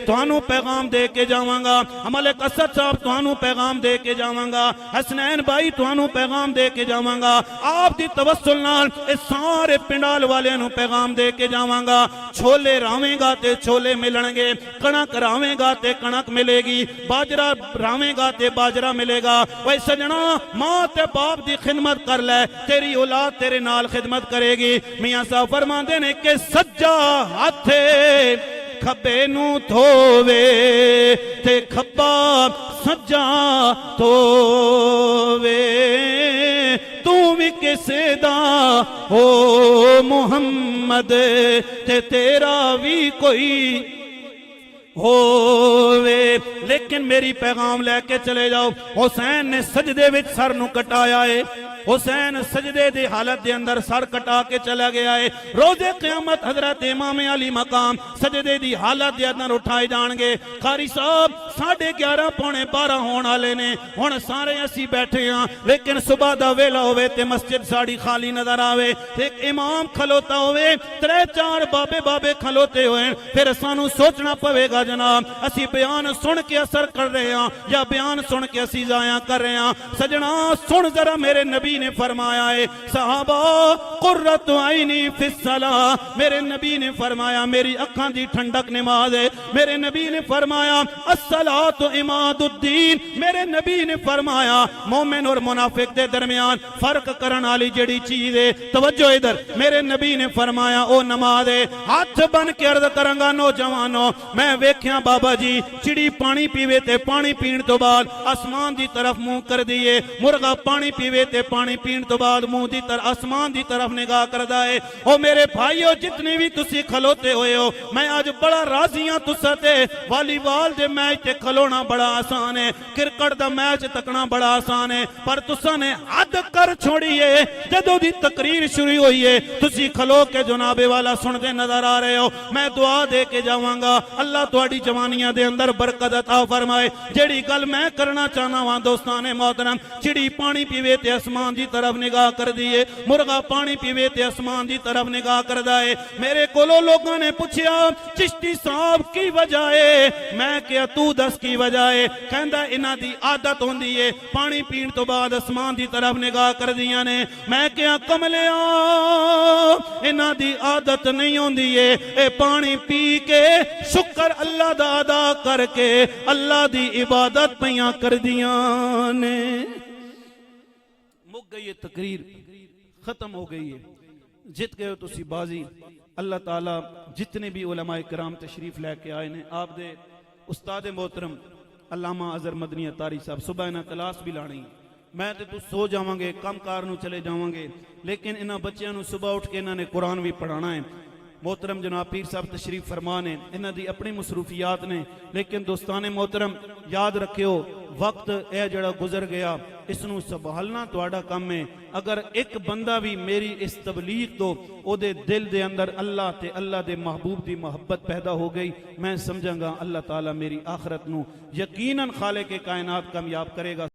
توانو پیغام دے کے جاواں گا ملک اسد صاحب توانو پیغام دے کے جاواں گا حسنین بھائی توانو پیغام دے کے جاواں گا آپ دی توسل نال اس سارے پنڈال والے نو پیغام دے کے جاواں گا چھولے راویں گا تے چھولے ملن گے کنک راویں گا تے کنک ملے گی باجرہ راویں گا تے باجرہ ملے گا وے سجنا ماں تے باپ دی خدمت کر لے تیری اولاد تیرے نال خدمت کرے گی میاں صاحب فرماندے نے کہ سجا ہاتھے کھبے نو دھووے تے کھبا سجا دھووے تو بھی کسے دا ہو محمد تے تیرا بھی کوئی ہووے لیکن میری پیغام لے کے چلے جاؤ حسین نے سجدے وچ سر نو کٹایا ہے حسین سجدے دی حالت دے اندر سر کٹا کے چلا گیا ہے روز قیامت حضرت امام علی مقام سجدے دی حالت دے اندر اٹھائے جان گے قاری صاحب 11:30 پونے 12 ہون والے نے ہن سارے اسی بیٹھے ہاں لیکن صبح دا ویلا ہوے تے مسجد ساڑی خالی نظر آوے ایک امام کھلوتا ہوے 3-4 بابے کھلوتے ہوئے پھر سانو سوچنا پوے گا جناب اسی بیان سن کے اثر کر رہے ہیں یا بیان سن کے اسی ضائع کر رہے ہیں سجنا سن ذرا میرے نبی نے فرمایا ہے صحابہ قرۃ عینی فی الصلاۃ میرے نبی نے فرمایا میری اکھاں دی ٹھنڈک نماز ہے میرے نبی نے فرمایا الصلاۃ عماد الدین میرے نبی نے فرمایا مومن اور منافق دے درمیان فرق کرن والی جڑی چیز ہے توجہ ادھر میرے نبی نے فرمایا او نماز ہے ہاتھ بن کے عرض کروں گا نوجوانوں میں ویکھیاں بابا جی چڑی پانی پیوے تے پانی پین تو بعد آسمان دی طرف منہ کر دیے مرغا پانی پیوے تے پانی پین تو بعد منہ دی طرف آسمان دی طرف نگاہ کردا ہے او میرے بھائیو جتنے بھی تسی کھلوتے ہوئے ہو میں آج بڑا راضیاں تسا تے والی بال دے میچ تے کھلونا بڑا آسان ہے کرکٹ دا میچ تکنا بڑا آسان ہے پر تسا نے حد کر چھوڑی ہے جدو دی تقریر شروع ہوئی ہے تسی کھلو کے جناب والا سن دے نظر آ رہے ہو میں دعا دے کے جاواں گا اللہ تواڈی جوانیاں دے اندر برکت عطا فرمائے جیڑی گل میں کرنا چاہنا ہاں دوستان محترم چڑی پانی پیوے تے آسمان دی طرف نگاہ کر دیے مرغا پانی پیوے تے آسمان دی طرف نگاہ کردا ہے میرے کولو لوگوں نے پوچھیا چشتی صاحب کی وجہ ہے میں کیا تو دس کی وجہ ہے کہندا انہاں دی عادت ہوندی ہے پانی پین تو بعد آسمان دی طرف نگاہ کر دیاں نے میں کیا کملیا انہاں دی عادت نہیں ہوندی ہے اے پانی پی کے شکر اللہ دا ادا کر کے اللہ دی عبادت پیاں کر دیاں نے مک گئی ہے تقریر ختم ہو گئی ہے جت گئے ہو تسی بازی اللہ تعالیٰ جتنے بھی علماء کرام تشریف لے کے آئے نے آپ دے استاد محترم علامہ اظہر مدنی اتاری صاحب صبح انہاں کلاس بھی لانی میں تے تو سو جاواں گے کم کار نو چلے جاواں گے لیکن انہاں بچیاں نو صبح اٹھ کے انہاں نے قرآن بھی پڑھانا ہے محترم جناب پیر صاحب تشریف فرما نے، انہاں دی اپنی مصروفیات نے، لیکن دوستان محترم یاد رکھیو وقت اے جڑا گزر گیا اس نو سنبھالنا تواڈا کم ہے۔ اگر ایک بندہ بھی میری اس تبلیغ تو او دے دل دے اندر اللہ تے اللہ دے محبوب دی محبت پیدا ہو گئی، میں سمجھاں گا اللہ تعالیٰ میری آخرت نو یقیناً خالق کائنات کامیاب کرے گا۔